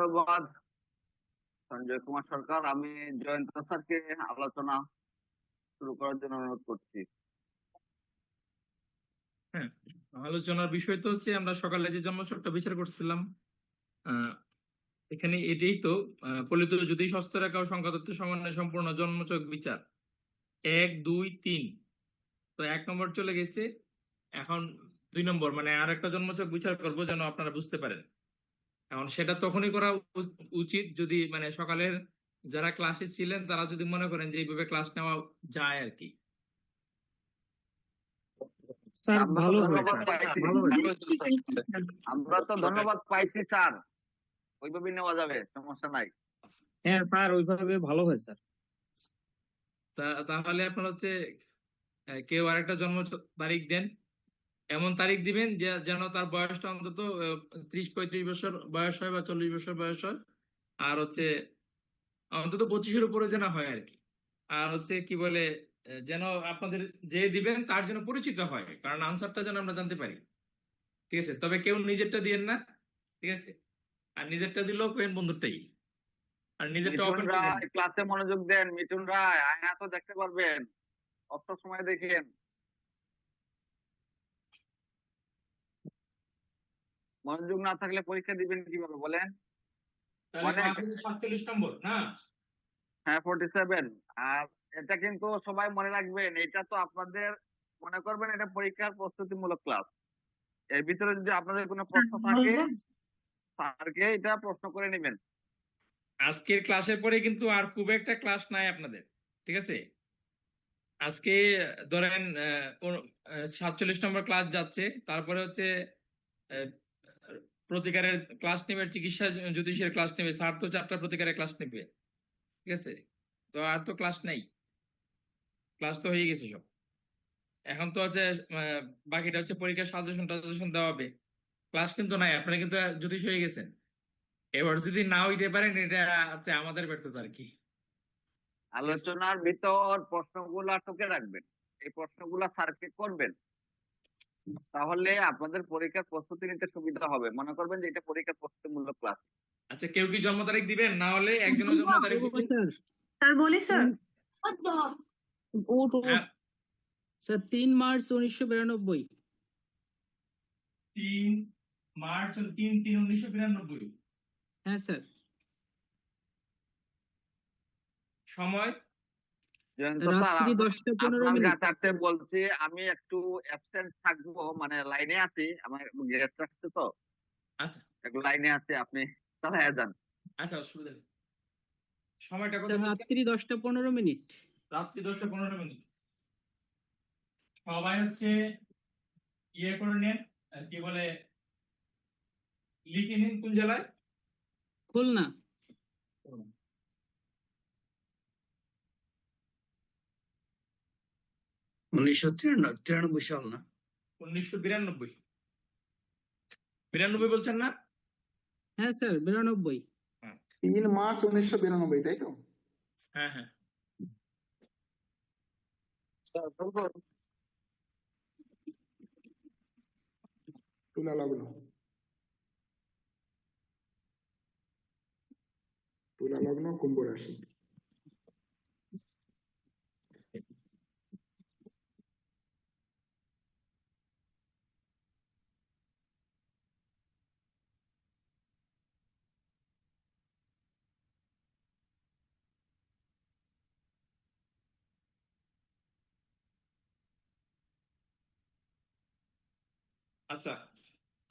ধন্যবাদ সঞ্জয় কুমার সরকার। আমি জয়ন্ত স্যারকে আলোচনা শুরু করার জন্য অনুরোধ করছি। হ্যাঁ, আলোচনার বিষয় তো হচ্ছে আমরা সকালে যে জন্মছকটা বিচার করছিলাম। এখানে এটাই তো ফলিত যদি ষষ্ঠ রেখা ও সংখ্যা তত্ত্ব সমন্বয়ে সম্পূর্ণ জন্মছক বিচার 1 2 3। তো 1 নম্বর চলে গেছে। এখন 2 নম্বর মানে আর একটা জন্মছক বিচার করবো যেন আপনারা বুঝতে পারেন। এখন সেটা তখনই করা উচিত যদি মানে সকালের যারা ক্লাসে ছিলেন তারা যদি মনে করেন যে এইভাবে ক্লাস নেওয়া যায় আর কি। স্যার আমরা তো ভালো হয় ধন্যবাদ স্যার, পাইছি। ভালো হয়। আমরা তো ধন্যবাদ পাইছি স্যার, ওইভাবে নেওয়া যাবে, সমস্যা নাই। হ্যাঁ স্যার, ওইভাবে ভালো হয় স্যার। তাহলে আপনার হচ্ছে কেউ আরেকটা জন্ম তারিখ দেন। এমন তারিখ দিবেন যে যেন তার বয়সটা অন্তত 30 35 বছর বয়স হয় বা 40 বছর বয়স হয়। আর হচ্ছে অন্তত 25-এর উপরে যেন হয় আর কি। আর হচ্ছে কি বলে যেন আপনাদের যে দিবেন তার যেন পরিচিত হয়, কারণ আনসারটা যেন আমরা জানতে পারি। ঠিক আছে, তবে কেউ নিজেরটা দিয়েন না। ঠিক আছে, আর নিজেরটা দিলেও পেন বন্ধুরটাই, আর নিজেরটা মিঠুন ওপেন করবেন রায় না। ক্লাসে মনোযোগ দেন। মিঠুন রায় আয়না তো দেখতে পারবেন, অত সময় দেখেন। মনোযোগ না থাকলে পরীক্ষা দিবেন কিভাবে বলেন? তাহলে অনেক। ক্লাসে 47 নম্বর না? হ্যাঁ, 47। আর এটা কিন্তু সবাই মনে রাখবেন, এটা তো আপনাদের মনে করবেন এটা পরীক্ষার প্রস্তুতিমূলক ক্লাস। এর ভিতরে যদি আপনাদের কোনো প্রশ্ন থাকে স্যারকে এটা প্রশ্ন করে নেবেন। আজকের ক্লাসের পরে কিন্তু আর খুব একটা ক্লাস নাই আপনাদের। ঠিক আছে, আজকে ধরেন 47 নম্বর ক্লাস যাচ্ছে, তারপরে হচ্ছে আহ, প্রতিকারের ক্লাস নেবে, চিকিৎসা জ্যোতিষের ক্লাস নেবে, স্যার তো 4টা প্রতিকারের ক্লাস নেবে। ঠিক আছে, তো আর তো ক্লাস নেই, ক্লাস তো হয়ে গেছে সব। এখন তো হচ্ছে আহ, বাকিটা হচ্ছে পরীক্ষার সাজেশন টাজেশন দেওয়া হবে। ক্লাস কিন্তু নাই, আপনারা কিন্তু জ্যোতিষ হয়ে গেছেন। এবার যদি না হইতে পারেন এটা হচ্ছে আমাদের ব্যর্থতা আর কি। আলোচনার ভিতর প্রশ্নগুলা টুকে রাখবেন, এই প্রশ্নগুলা স্যারকে করবেন, তাহলে আপনাদের পরীক্ষার প্রস্তুতি নিতে সুবিধা হবে। মনে করবেন যে এটা পরীক্ষার প্রস্তুতিমূলক ক্লাস। আচ্ছা, কেউ কি জন্ম তারিখ দিবেন? না হলে একজনের জন্ম তারিখ দিবেন। স্যার স্যার বলি স্যার। হ্যাঁ, স্যার 3 মার্চ 1992। 3 মার্চ 3/3/1992। হ্যাঁ স্যার। জয়ন্ত রাত্রি স্যার, 10টা 15 আপনার মিনিট। কাছে বলছি, আমি একটু অ্যাবসেন্ট থাকবো, মানে লাইনে আছি, আমার গেস্ট আসছে তো, আচ্ছা একটু লাইনে আছি, আপনি চালাইয়া যান। আচ্ছা, অসুবিধা নেই। সময়টা কত স্যার বলছেন? রাত্রি 10টা 15 মিনিট। রাত্রি 10টা 15 মিনিট। সবাই হচ্ছে ইয়ে করে নেন, কি বলে, লিখে নিন কোন জেলায়। খুলনা। উনিশশো 93 সাল না? 1992। 92 বলছেন না? হ্যাঁ স্যার 92। 3 মার্চ 1992, তাই তো? হ্যাঁ হ্যাঁ। তুলা লগ্ন। তুলা লগ্ন, কুম্ভ রাশি। আচ্ছা,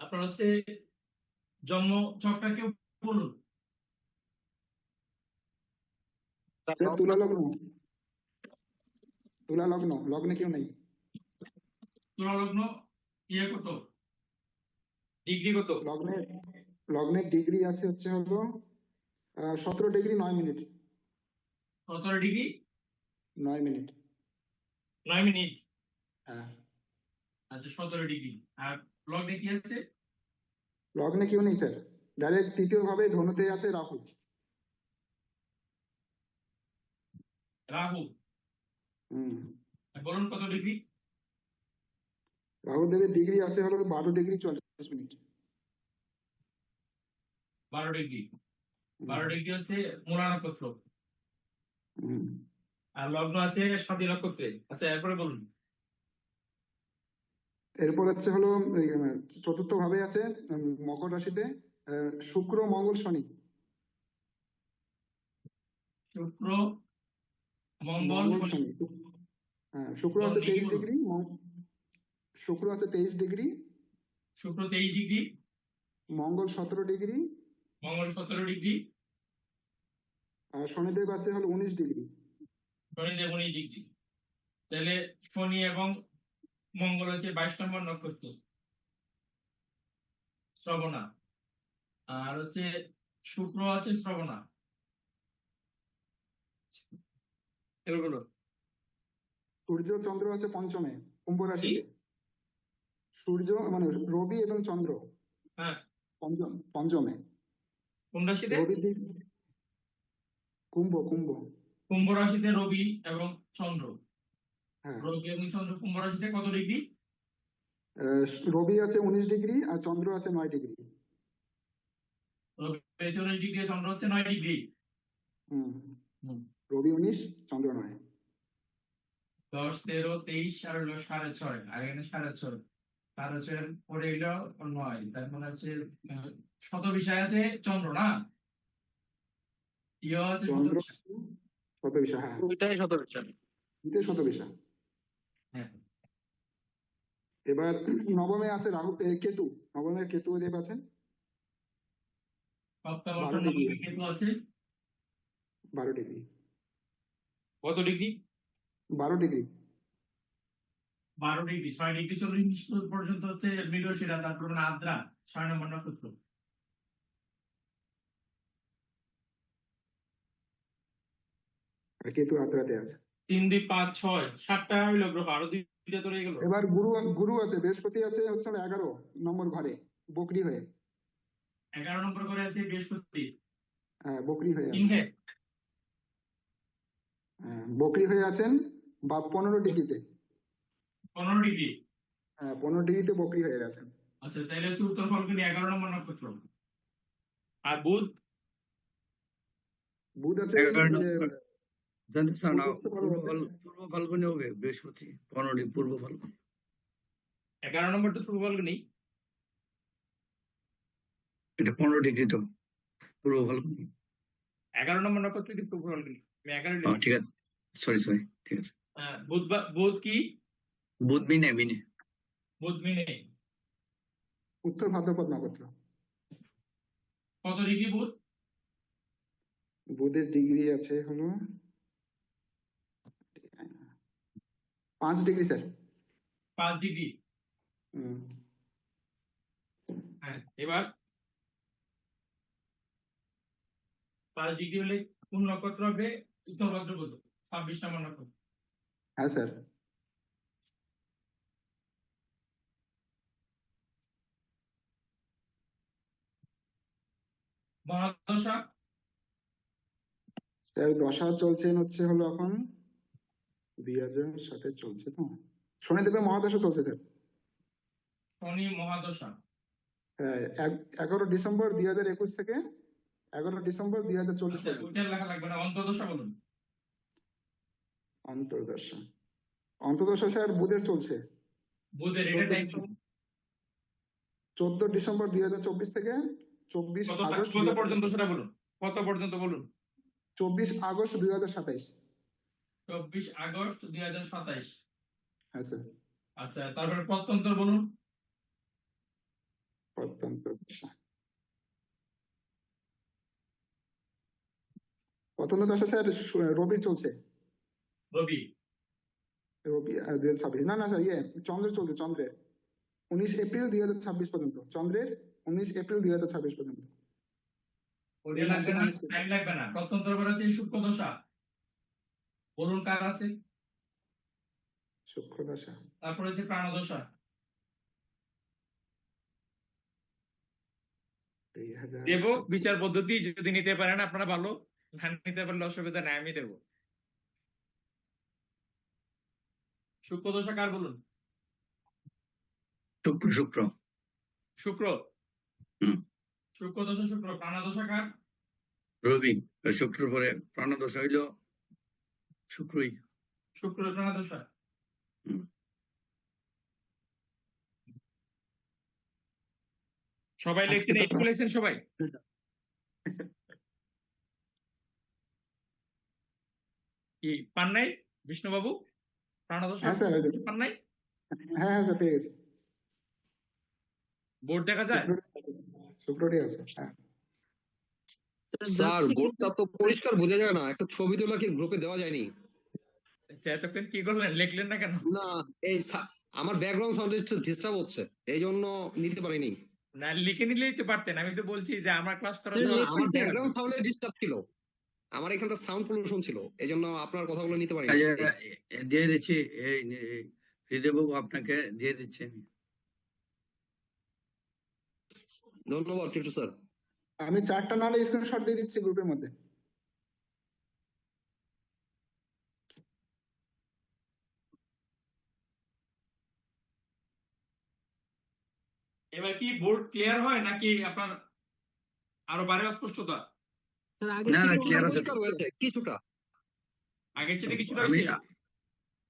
আপনার হচ্ছে জন্ম ছকটা কেউ বলুন। স্যার তুলা লগ্ন। তুলা লগ্ন, লগ্নে কেউ নেই। তুলা লগ্ন, ইয়ে কত, ডিগ্রি কত? লগ্নের ডিগ্রি আছে হচ্ছে হলো 17 degree 9 minute. 17 degree 9 minute. 9 minute. হ্যাঁ। আচ্ছা, 17 ডিগ্রি। আর লগ্নে কি আছে? লগ্নে কেউ নেই স্যার, ডাইরেক্ট তৃতীয় ভাবে ধনুতে আছে রাহু। রাহু। বলুন কত ডিগ্রি? রাহু দেবের ডিগ্রি আছে হলো 12 ডিগ্রি 40 মিনিট। 12 ডিগ্রি। 12 ডিগ্রি হচ্ছে মূলা নক্ষত্র, হুম। আর লগ্ন আছে স্বাতী নক্ষত্রে। আচ্ছা, এরপরে বলুন। এরপর হচ্ছে হলো এই, চতুর্থ ভাবে আছে মকর রাশিতে শুক্র মঙ্গল শনি। শুক্র মঙ্গল মঙ্গল শনি। শনি। হ্যাঁ, শুক্র আছে 23 ডিগ্রি, শুক্র আছে 23 ডিগ্রি, শুক্র 23 ডিগ্রি, মঙ্গল 17 ডিগ্রি, মঙ্গল 17 ডিগ্রি, আর শনিদেব আছে হলো 19 ডিগ্রি। শনিদেব 19 ডিগ্রি। তাহলে শনি এবং মঙ্গল হচ্ছে 22 নম্বর নক্ষত্র, শ্রবণা। আর হচ্ছে শুক্র আছে শ্রবণা। এবার বলো। সূর্য চন্দ্র আছে পঞ্চমে কুম্ভ রাশিতে। সূর্য মানে রবি এবং চন্দ্র হ্যাঁ, পঞ্চমে। কোন রাশিতে? রবি কুম্ভ কুম্ভ। কুম্ভ রাশিতে রবি এবং চন্দ্র। হ্যাঁ, রবি এবং চন্দ্র কুম্ভ রাশিতে কত ডিগ্রি? রবি আছে 19 ডিগ্রি আর চন্দ্র আছে 9 ডিগ্রি। রবি 19 ডিগ্রি, চন্দ্র হচ্ছে 9 ডিগ্রি। হুম। রবি 19, চন্দ্র 9। 10, 13, 23 আর হলো 6.5, আর এখানে 6.5, 6.5 পরে এলো 9, তার মানে হচ্ছে শত বিষয় আছে চন্দ্র, না ইয়ে আছে চন্দ্র শতবিশা। শতবিশা, হ্যাঁ ওইটাই শতবিশা। দ্বিতীয় শতবিশা। হ্যাঁ, এবার নবমে আছে রাহু কেতু। নবমে কেতু দেব আছেন সপ্তম 12 অষ্টম ডিগ্রি। নবমে কেতু আছে 12 ডিগ্রি। কত degree? 12 degree. 12 degree. 6 degree 40 minute পর্যন্ত হচ্ছে মৃগশিরা, তারপর মানে আদ্রা 6 নম্বর নক্ষত্র। আর কেতু আদ্রাতে আছে। 3, 2, 5, 6, 7টা হইলো গ্রহ, আরো দুইটা তো রয়ে গেল। এবার গুরু আছে, বৃহস্পতি আছে হচ্ছে 11 নম্বর ঘরে বকরি হয়ে। 11 নম্বর করে আছে বৃহস্পতি। হ্যাঁ, বকরি হয়ে আছে। সিংহে। হ্যাঁ, বকরি হয়ে আছেন বা 15 ডিগ্রিতে। 15 ডিগ্রি। হ্যাঁ, 15 ডিগ্রিতে বকরি হয়ে গেছেন। আচ্ছা, তাহলে হচ্ছে উত্তর ফলগুনি 11 নম্বর নক্ষত্র। আর বুধ? বুধ আছে 11 নম্বর। জানতে চান না? পূর্ব পর্বতে। পূর্ব ফাল্গুনি হবে বৃহস্পতি, 15 পূর্ব ফাল্গুনি। 11 নম্বর তো পূর্ব ফলগুনি। এটা 15 ডিগ্রি তো পূর্ব ফাল্গুনি। 11 নম্বর নক্ষত্র কি পূর্ব ফলগুনি? আমি 11 ঠিক আছে, সরি ঠিক আছে। বুধ কি? বুধ মিনে মিনে। বুধ মিনে। উত্তর ভাদ্রপদ নক্ষত্র। কত ডিগ্রি বুধ? বুধের ডিগ্রি আছে হলো 5 ডিগ্রি স্যার। 5 ডিগ্রি। হুম। হ্যাঁ, এবার 5 ডিগ্রি হলে কোন নক্ষত্র হবে? উত্তর ভাদ্রপদ, 26 নম্বর নক্ষত্র। হ্যাঁ স্যার। মহাদশা? স্যার দশা চলছে হচ্ছে হলো এখন 2007 চলছে তো। শনিদেবের মহাদশা চলছে স্যার। শনি মহাদশা। হ্যাঁ, 11 ডিসেম্বর 2021 থেকে 11 ডিসেম্বর 2040 আচ্ছা, পর্যন্ত। ওইটা লেখা লাগবে না, অন্তর্দশা বলুন। অন্তর্দশা। অন্তর্দশা স্যার বুধের চলছে। বুধের এটা টাইম 14 ডিসেম্বর 2024 থেকে 24 আগস্ট কত পর্যন্ত সেটা বলুন, কত পর্যন্ত বলুন। 24 আগস্ট 2027। 24 আগস্ট 2027। হ্যাঁ স্যার। আচ্ছা, তারপরে প্রত্যন্তর বলুন। প্রত্যন্ত দশা স্যার রবি চলছে। রবি। রবি 2026, না স্যার চন্দ্রের চলছে। চন্দ্রের 19 এপ্রিল 2026 পর্যন্ত। চন্দ্রের 19 এপ্রিল 2026 পর্যন্ত। ওটা লাগবে না, টাইম লাগবে না। প্রত্যন্তর পরে আছে শুক্র দশা, বলুন কার আছে। শুক্র দশা। তারপরে আছে প্রাণদশা। 2000 দেব বিচার পদ্ধতি যদি নিতে পারেন আপনারা ভালো, না নিতে পারলে অসুবিধা নাই, আমি দেবো। শুক্র দশা কার বলুন। শুক্র। শুক্র। হুম। শুক্র দশা শুক্র। প্রাণদশা কার? রবি, শুক্রের পরে প্রাণদশা হইল শুক্রই। শুক্র প্রাণদশা। হুম। সবাই লিখছেন, এইটুকু লিখছেন সবাই? কি পান নাই বিষ্ণুবাবু? প্রাণদশা হ্যাঁ স্যার, পান নাই? হ্যাঁ হ্যাঁ স্যার পেয়ে গেছি। বোর্ড দেখা যায়? শুক্রটি আছে, হ্যাঁ। স্যার বোর্ডটা তো পরিষ্কার বোঝা যায় না, একটা ছবি তোলা কি গ্রুপে দেওয়া যায়নি? এতক্ষণ কি করলেন, লিখলেন না কেন? না, এই আমার ব্যাকগ্রাউন্ড সাউন্ড একটু ডিস্টার্ব হচ্ছে, এই জন্য নিতে পারিনি। না, লিখে নিলেই তো পারতেন। আমি তো বলছি যে আমার ক্লাস করার না, সময় আমার ব্যাকগ্রাউন্ড সাউন্ডের ডিস্টার্ব ছিল, আমার এখানটা সাউন্ড পলিউশন ছিল, এই জন্য আপনার কথাগুলো নিতে পারিনি। দিয়ে দিচ্ছি, হৃদয়বাবু আপনাকে দিয়ে দিচ্ছি আমি। ধন্যবাদ টিটু স্যার। আমি 4টা নাহলে স্ক্রিনশট দিয়ে দিচ্ছি গ্রুপের মধ্যে। এবার কি বোর্ড ক্লিয়ার হয় নাকি আপনার আরো বাড়ে অস্পষ্টতা? স্যার আগে না, না, থেকে clear আছে। পরিষ্কার হয়েছে কিছুটা, আগের চেয়ে কিছুটা আমি বেশি?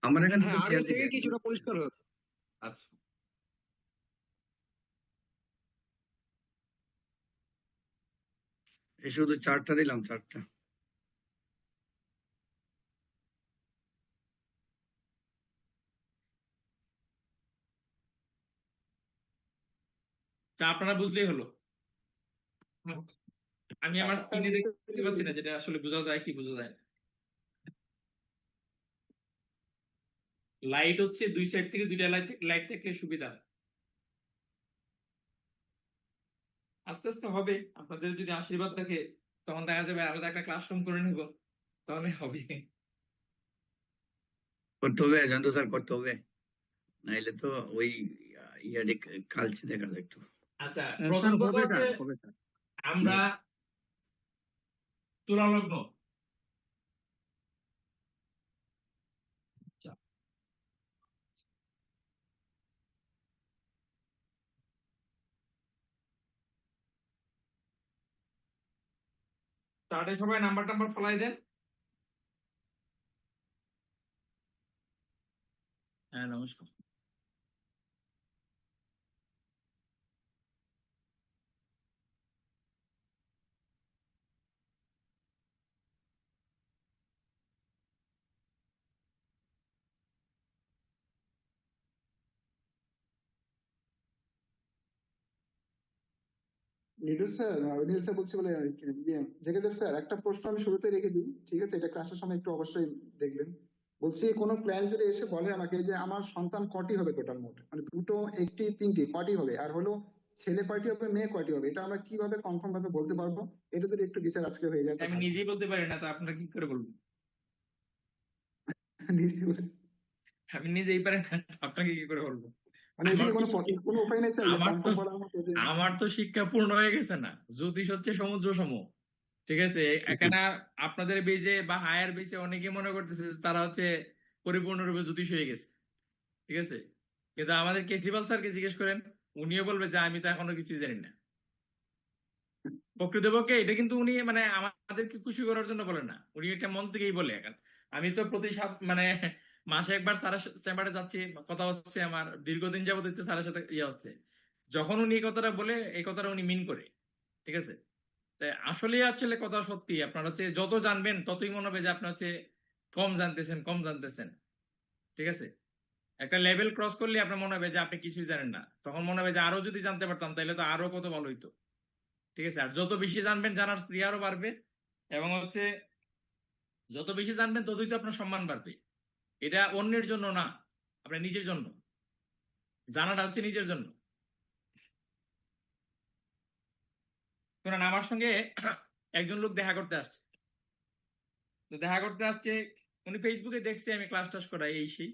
আমার এখানে হ্যাঁ তো আগের clear থেকে দিচ্ছে। কিছুটা পরিষ্কার হয়েছে। আচ্ছা, এই শুধু 4টা দিলাম, 4টা। তা আপনারা বুঝলেই হলো। আমি আমার স্ক্রিনে দেখতে পাচ্ছি না, যেটা আসলে বোঝা যায় কি বোঝা যায় না। লাইট হচ্ছে দুই সাইড থেকে দুইটা লাইট থাকলে সুবিধা হয়। আস্তে আস্তে হবে, আপনাদের যদি আশীর্বাদ থাকে তখন দেখা যাবে আলাদা একটা ক্লাসরুম করে নেব, তাহলে হবে। করতে হবে, জয়ন্ত স্যার, করতে হবে, নাইলে তো ওই ইয়ারে কালচে দেখা যায় একটু। আচ্ছা, স্যার প্রথম কথা হবে হচ্ছে স্যার, হবে স্যার। আমরা তুলা লগ্ন। চার্টে সবাই নাম্বার টাম্বার ফলাই দেন। হ্যাঁ, নমস্কার। নীরজ স্যার বলছি বলে জেগেদের স্যার, একটা প্রশ্ন আমি শুরুতে রেখে দিই, ঠিক আছে? এটা ক্লাসের সময় একটু অবশ্যই দেখবেন। বলছি, কোনো ক্লায়েন্ট যদি এসে বলে আমাকে যে আমার সন্তান কটি হবে টোটাল মোট, মানে দুটো, একটি, তিনটি, কটি হবে, আর হলো ছেলে কয়টি হবে, মেয়ে কয়টি হবে, এটা আমরা কিভাবে কনফার্ম ভাবে বলতে পারবো? এটা যদি একটু বিচার আজকে হয়ে যায় তো আমি ভালো। নিজেই বলতে পারি না, তো আপনারা কি করে বলবেন? নিজে বলে। আমি নিজেই পারি না, তো আপনাকে কি করে বলবো? মানে এদিকে কোনো উপায় নেই স্যার আমার তো কনফার্ম বলার মতো যে আমার তো শিক্ষা পূর্ণ হয়ে গেছে না। জ্যোতিষ হচ্ছে সমুদ্র সম, ঠিক আছে? এখানে আপনাদের বেজে বা হায়ার বেজে অনেকে মনে করতেছে যে তারা হচ্ছে পরিপূর্ণরূপে জ্যোতিষ হয়ে গেছে, ঠিক আছে? কিন্তু আমাদের কেসিবাল স্যারকে জিজ্ঞেস করেন, উনিও বলবে যে আমি তো এখনো কিছুই জানি না। প্রকৃতপক্ষে এটা কিন্তু উনি মানে আমাদেরকে খুশি করার জন্য বলেন না, উনি এটা মন থেকেই বলে। এখন আমি তো প্রতি মানে মাসে একবার স্যারের চেম্বারে যাচ্ছি, কথা হচ্ছে আমার, দীর্ঘদিন যাবত হচ্ছে স্যারের সাথে হচ্ছে। যখন উনি এই কথাটা বলে, এই কথাটা উনি মিন করে, ঠিক আছে? তাই আসলে আসলে কথা সত্যি, আপনার হচ্ছে যত জানবেন ততই মনে হবে যে আপনি হচ্ছে কম জানতেছেন, কম জানতেছেন, ঠিক আছে? একটা লেভেল ক্রস করলে আপনার মনে হবে যে আপনি কিছুই জানেন না, তখন মনে হবে যে আরো যদি জানতে পারতাম তাহলে তো আরো কত ভালো হইতো, ঠিক আছে? আর যত বেশি জানবেন জানার স্পৃহা আরো বাড়বে, এবং হচ্ছে যত বেশি জানবেন ততই তো আপনার সম্মান বাড়বে। এটা অন্যের জন্য না, আপনার নিজের জন্য। জানাটা হচ্ছে নিজের জন্য। কারণ আমার সঙ্গে একজন লোক দেখা করতে আসছে, তো দেখা করতে আসছে, উনি ফেসবুকে দেখছে আমি ক্লাস টাস করাই এই সেই।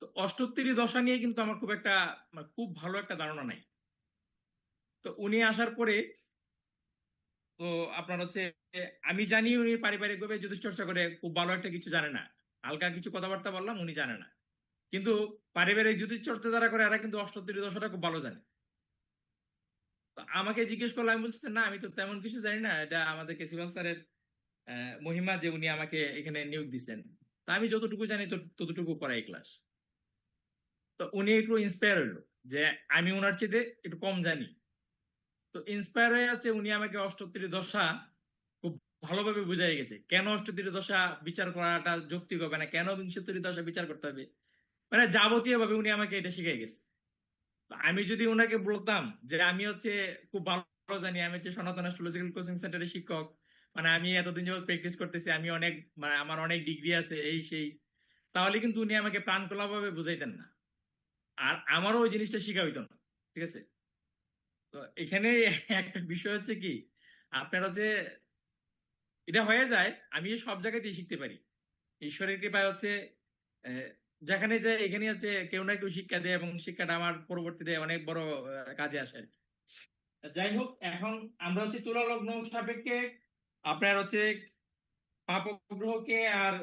তো অষ্টোত্তরী দশা নিয়ে কিন্তু আমার খুব একটা মানে খুব ভালো একটা ধারণা নাই। তো উনি আসার পরে, তো আপনার হচ্ছে আমি জানি উনি পারিবারিকভাবে জ্যোতিষ চর্চা করে, খুব ভালো একটা কিছু জানে না। হালকা কিছু কথাবার্তা বললাম, উনি জানে না। কিন্তু পারিবারিক জ্যোতিষ চর্চা যারা করে এরা কিন্তু অষ্টোত্তরী দশাটা খুব ভালো জানে। তো তো আমাকে জিজ্ঞেস করলো, আমি বলছি যে, না আমি তো তেমন কিছু জানি না, এটা আমাদের কেসিবাল স্যারের মহিমা যে উনি আমাকে এখানে নিয়োগ দিচ্ছেন। তা আমি যতটুকু জানি ততটুকু করাই ক্লাস। তো উনি একটু ইন্সপায়ার হইলো যে আমি ওনার চেয়ে একটু কম জানি। তো ইন্সপায়ার হয়ে আছে, উনি আমাকে অষ্টোত্তরী দশা খুব ভালোভাবে বুঝাই গেছে, কেন অষ্টোত্তরী দশা বিচার করাটা যৌক্তিক হবে না, কেন বিংশোত্তরী দশা বিচার করতে হবে, মানে যাবতীয় ভাবে উনি আমাকে এটা শিখাই গেছে। তো আমি যদি ওনাকে বলতাম যে আমি হচ্ছে খুব ভালো জানি, আমি হচ্ছে সনাতন অ্যাস্ট্রোলজিক্যাল কোচিং সেন্টারের শিক্ষক, মানে আমি এতদিন যাবত প্র্যাকটিস করতেছি, আমি অনেক মানে আমার অনেক ডিগ্রি আছে এই সেই, তাহলে কিন্তু উনি আমাকে প্রাণ খোলা ভাবে বুঝাইতেন না, আর আমারও ওই জিনিসটা শিখা হইতো না। ঠিক আছে? তো এখানে একটা বিষয় হচ্ছে কি, আপনার হচ্ছে এটা হয়ে যায়, আমি সব জায়গাতেই শিখতে পারি, ঈশ্বরের কৃপায় হচ্ছে আহ, যেখানে যায় এখানে হচ্ছে কেউ না কেউ শিক্ষা দেয়, এবং শিক্ষাটা আমার পরবর্তীতে অনেক বড় কাজে আসে আর কি। যাই হোক, এখন আমরা হচ্ছে তুলা লগ্ন সাপেক্ষে আপনার হচ্ছে পাপ গ্রহকে আর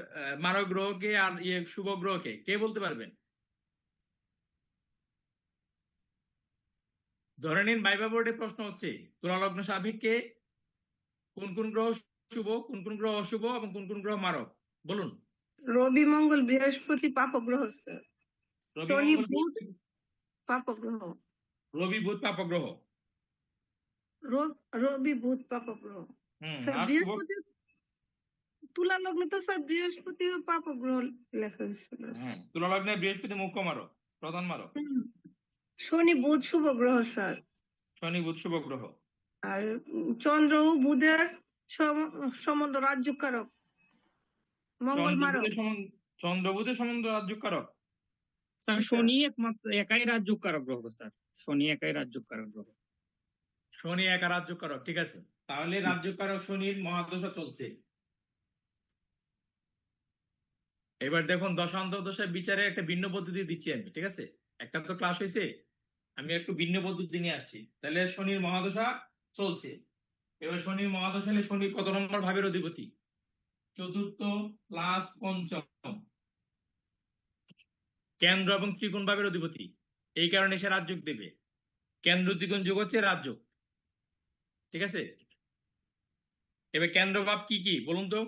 মানব গ্রহকে আর শুভ গ্রহকে কে বলতে পারবেন? ধরে নিন ভাইবা বোর্ডে প্রশ্ন হচ্ছে তুলা লগ্ন সাপেক্ষে কোন কোন গ্রহ শুভ, কোন কোন গ্রহ অশুভ, এবং কোন কোন গ্রহ মারক, বলুন। রবি মঙ্গল বৃহস্পতি পাপগ্রহ স্যার। রবি শনি মঙ্গল বুধ বৃহস্পতি, পাপগ্রহ। রবি বুধ পাপগ্রহ। রবি বুধ পাপগ্রহ স্যার। আর শুভ? বৃহস্পতি তুলা লগ্ন তো স্যার বৃহস্পতি ও পাপগ্রহ লেখা হয়েছিল। তুলা লগ্নে বৃহস্পতি মুখ্য মারক, প্রধান মারক। শনি বুধ শুভ গ্রহ স্যার। শনি বুধ শুভ গ্রহ। আর চন্দ্র ও বুধের সম্বন্ধ রাজ্যকারক, মঙ্গল মারক। চন্দ্র বুধের সম্বন্ধ রাজ্যকারক। স্যার শনি একমাত্র একাই রাজ্যকারক গ্রহ স্যার, শনি একাই রাজ্যকারক গ্রহ। শনি একা রাজ্যকারক, ঠিক আছে। তাহলে রাজ্যকারক শনির মহাদশা চলছে। এবার দেখুন দশান্তর্দশা বিচারে একটা ভিন্ন পদ্ধতি দিচ্ছি আমি, ঠিক আছে? একটা তো ক্লাস হয়েছে, আমি একটু ভিন্ন পদ্ধতি নিয়ে আসছি। তাহলে শনির মহাদশা চলছে। এবার শনির মহাদশা হলে শনি কত নম্বর ভাবের অধিপতি? চতুর্থ প্লাস পঞ্চম। কেন্দ্র এবং ত্রিকোণ ভাবের অধিপতি, এই কারণে সে রাজযোগ দেবে। কেন্দ্র ত্রিকোণ যোগ হচ্ছে রাজযোগ, ঠিক আছে? এবার কেন্দ্রভাব কি কি বলুন তো?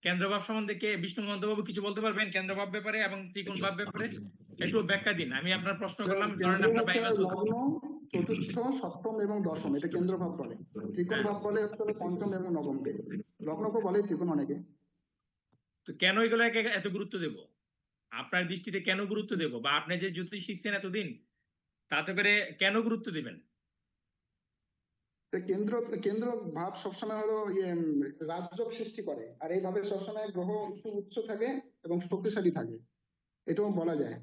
কেন্দ্রভাব সম্বন্ধে কে বিষ্ণু মহন্তবাবু কিছু বলতে পারবেন? কেন্দ্রভাব ব্যাপারে এবং ত্রিকোণ ভাব ব্যাপারে একটু ব্যাখ্যা দিন। আমি আপনার প্রশ্ন করলাম, ধরেন আপনার বাইবা লগ্ন, চতুর্থ, সপ্তম এবং দশম, এটা কেন্দ্র ভাব বলে। ত্রিকোণ ভাব বলে হচ্ছে পঞ্চম এবং নবমকে। লগ্নকে বলে ত্রিকোণ অনেকে। তো কেন এগুলো এত গুরুত্ব দেব? আপনার দৃষ্টিতে কেন গুরুত্ব দেব? বা আপনি যে জ্যোতিষ শিখছেন এতদিন, তাতে করে কেন গুরুত্ব দিবেন? কেন্দ্র কেন্দ্র ভাব সবসময় হলো রাজযোগ সৃষ্টি করে, আর এইভাবে সবসময় গ্রহ একটু উচ্চ থাকে এবং শক্তিশালী থাকে, এটাও বলা যায়।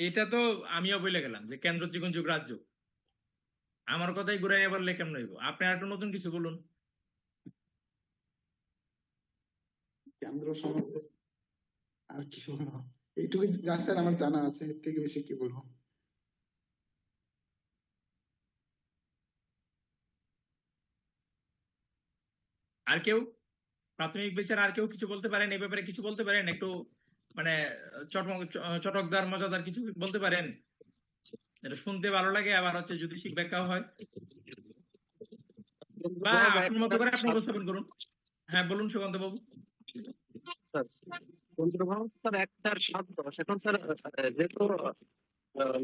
এটা তো আমিও বলে গেলাম যে কেন্দ্র ত্রিকোণ যোগ রাজযোগ। আমার কথাই ঘুরাই আবার কেমন হইব? আপনি আর একটু নতুন কিছু বলুন। কেন্দ্র সম্বন্ধে আর কি বলবো, এইটুকু যা স্যার আমার জানা আছে, এর থেকে বেশি কি বলবো। আর কেউ প্রাথমিক বিচার আর কেউ কিছু বলতে পারেন এই ব্যাপারে? কিছু বলতে পারেন একটু, মানে চটকদার মজাদার কিছু বলতে পারেন, এটা শুনতে ভালো লাগে, আবার হচ্ছে যদি ব্যাখ্যা হয়, বা আপনার মতো করে আপনি উপস্থাপন করুন। হ্যাঁ বলুন সুকান্ত বাবু। চন্দ্রগ্রহণ স্যার 1-4-7-10। এখন স্যার যেহেতু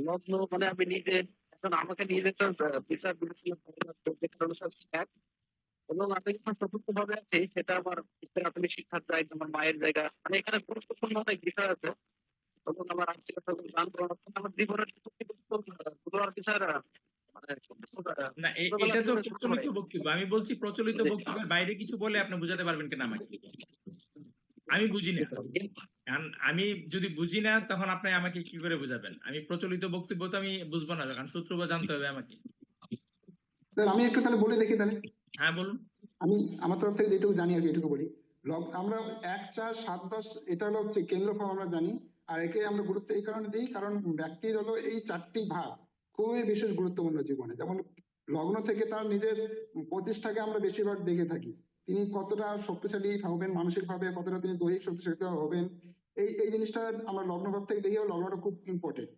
লগ্ন মানে আমি নিজে, এখন আমাকে নিজে তো বিচার বিবেচনা এক, এবং আমি যখন চতুর্থ ভাবে আছি সেটা আমার প্রাথমিক শিক্ষার জায়গা, আমার মায়ের জায়গা, মানে এখানে গুরুত্বপূর্ণ অনেক বিষয় আছে। এবং আমার আত্মীয়তা দান করার আমার জীবনের গুলো আর কি স্যার মানে না এটা তো প্রচলিত বক্তব্য, আমি বলছি প্রচলিত বক্তব্যের বাইরে কিছু বলে আপনি বুঝাতে পারবেন কিনা আমাকে? আমি বুঝি না, আমি যদি বুঝি না তখন আপনি আমাকে কি করে বুঝাবেন? আমি প্রচলিত বক্তব্য তো আমি বুঝবো না, কারণ সূত্র জানতে হবে আমাকে। স্যার আমি একটু তাহলে বলে দেখি তাহলে। হ্যাঁ বলুন। আমি আমার তরফ থেকে যেটুকু জানি আর কি এটুকু বলি। আমরা 1-4-7-10 এটা হলো হচ্ছে কেন্দ্র ভাব আমরা জানি, আর একে আমরা গুরুত্ব এই কারণে দিই কারণ ব্যক্তির হলো এই 4টি ভাব খুবই বিশেষ গুরুত্বপূর্ণ জীবনে। যেমন লগ্ন থেকে তার নিজের প্রতিষ্ঠাকে আমরা বেশিরভাগ দেখে থাকি, তিনি কতটা শক্তিশালী হবেন মানসিক ভাবে, কতটা তিনি দৈহিক শক্তিশালী হবেন, এই এই জিনিসটা আমরা লগ্ন ভাব থেকে দেখি। লগ্নটা খুব ইম্পর্টেন্ট।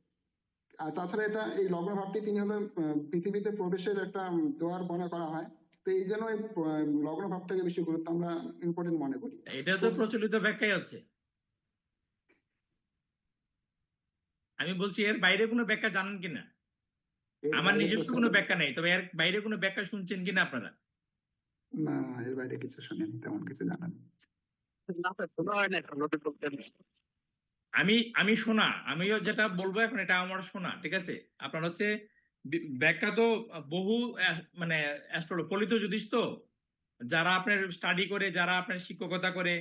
আর তাছাড়া এটা এই লগ্ন ভাবটি তিনি হলো পৃথিবীতে প্রবেশের একটা দুয়ার মনে করা হয়। তো এই জন্য এই লগ্ন ভাবটাকে বেশি গুরুত্ব আমরা ইম্পর্টেন্ট মনে করি। এটা তো প্রচলিত ব্যাখ্যাই হচ্ছে। আমি বলছি এর বাইরে কোনো ব্যাখ্যা জানেন কিনা? এর আমার বাইরে নিজস্ব তো কোনো স্যার- ব্যাখ্যা নেই, তবে এর বাইরে কোনো ব্যাখ্যা শুনছেন কিনা আপনারা? না, এর বাইরে কিছু শুনিনি, তেমন কিছু জানা নেই। না স্যার, শোনা হয় না এখন নতুন বলতেন। আমি শোনা, আমিও যেটা বলবো এখন এটা আমার শোনা, ঠিক আছে? আপনার হচ্ছে ব্যাখ্যা তো বহু মানে ফলিত জ্যোতিষ তো, যারা আপনার স্টাডি করে, যারা আপনার শিক্ষকতা করে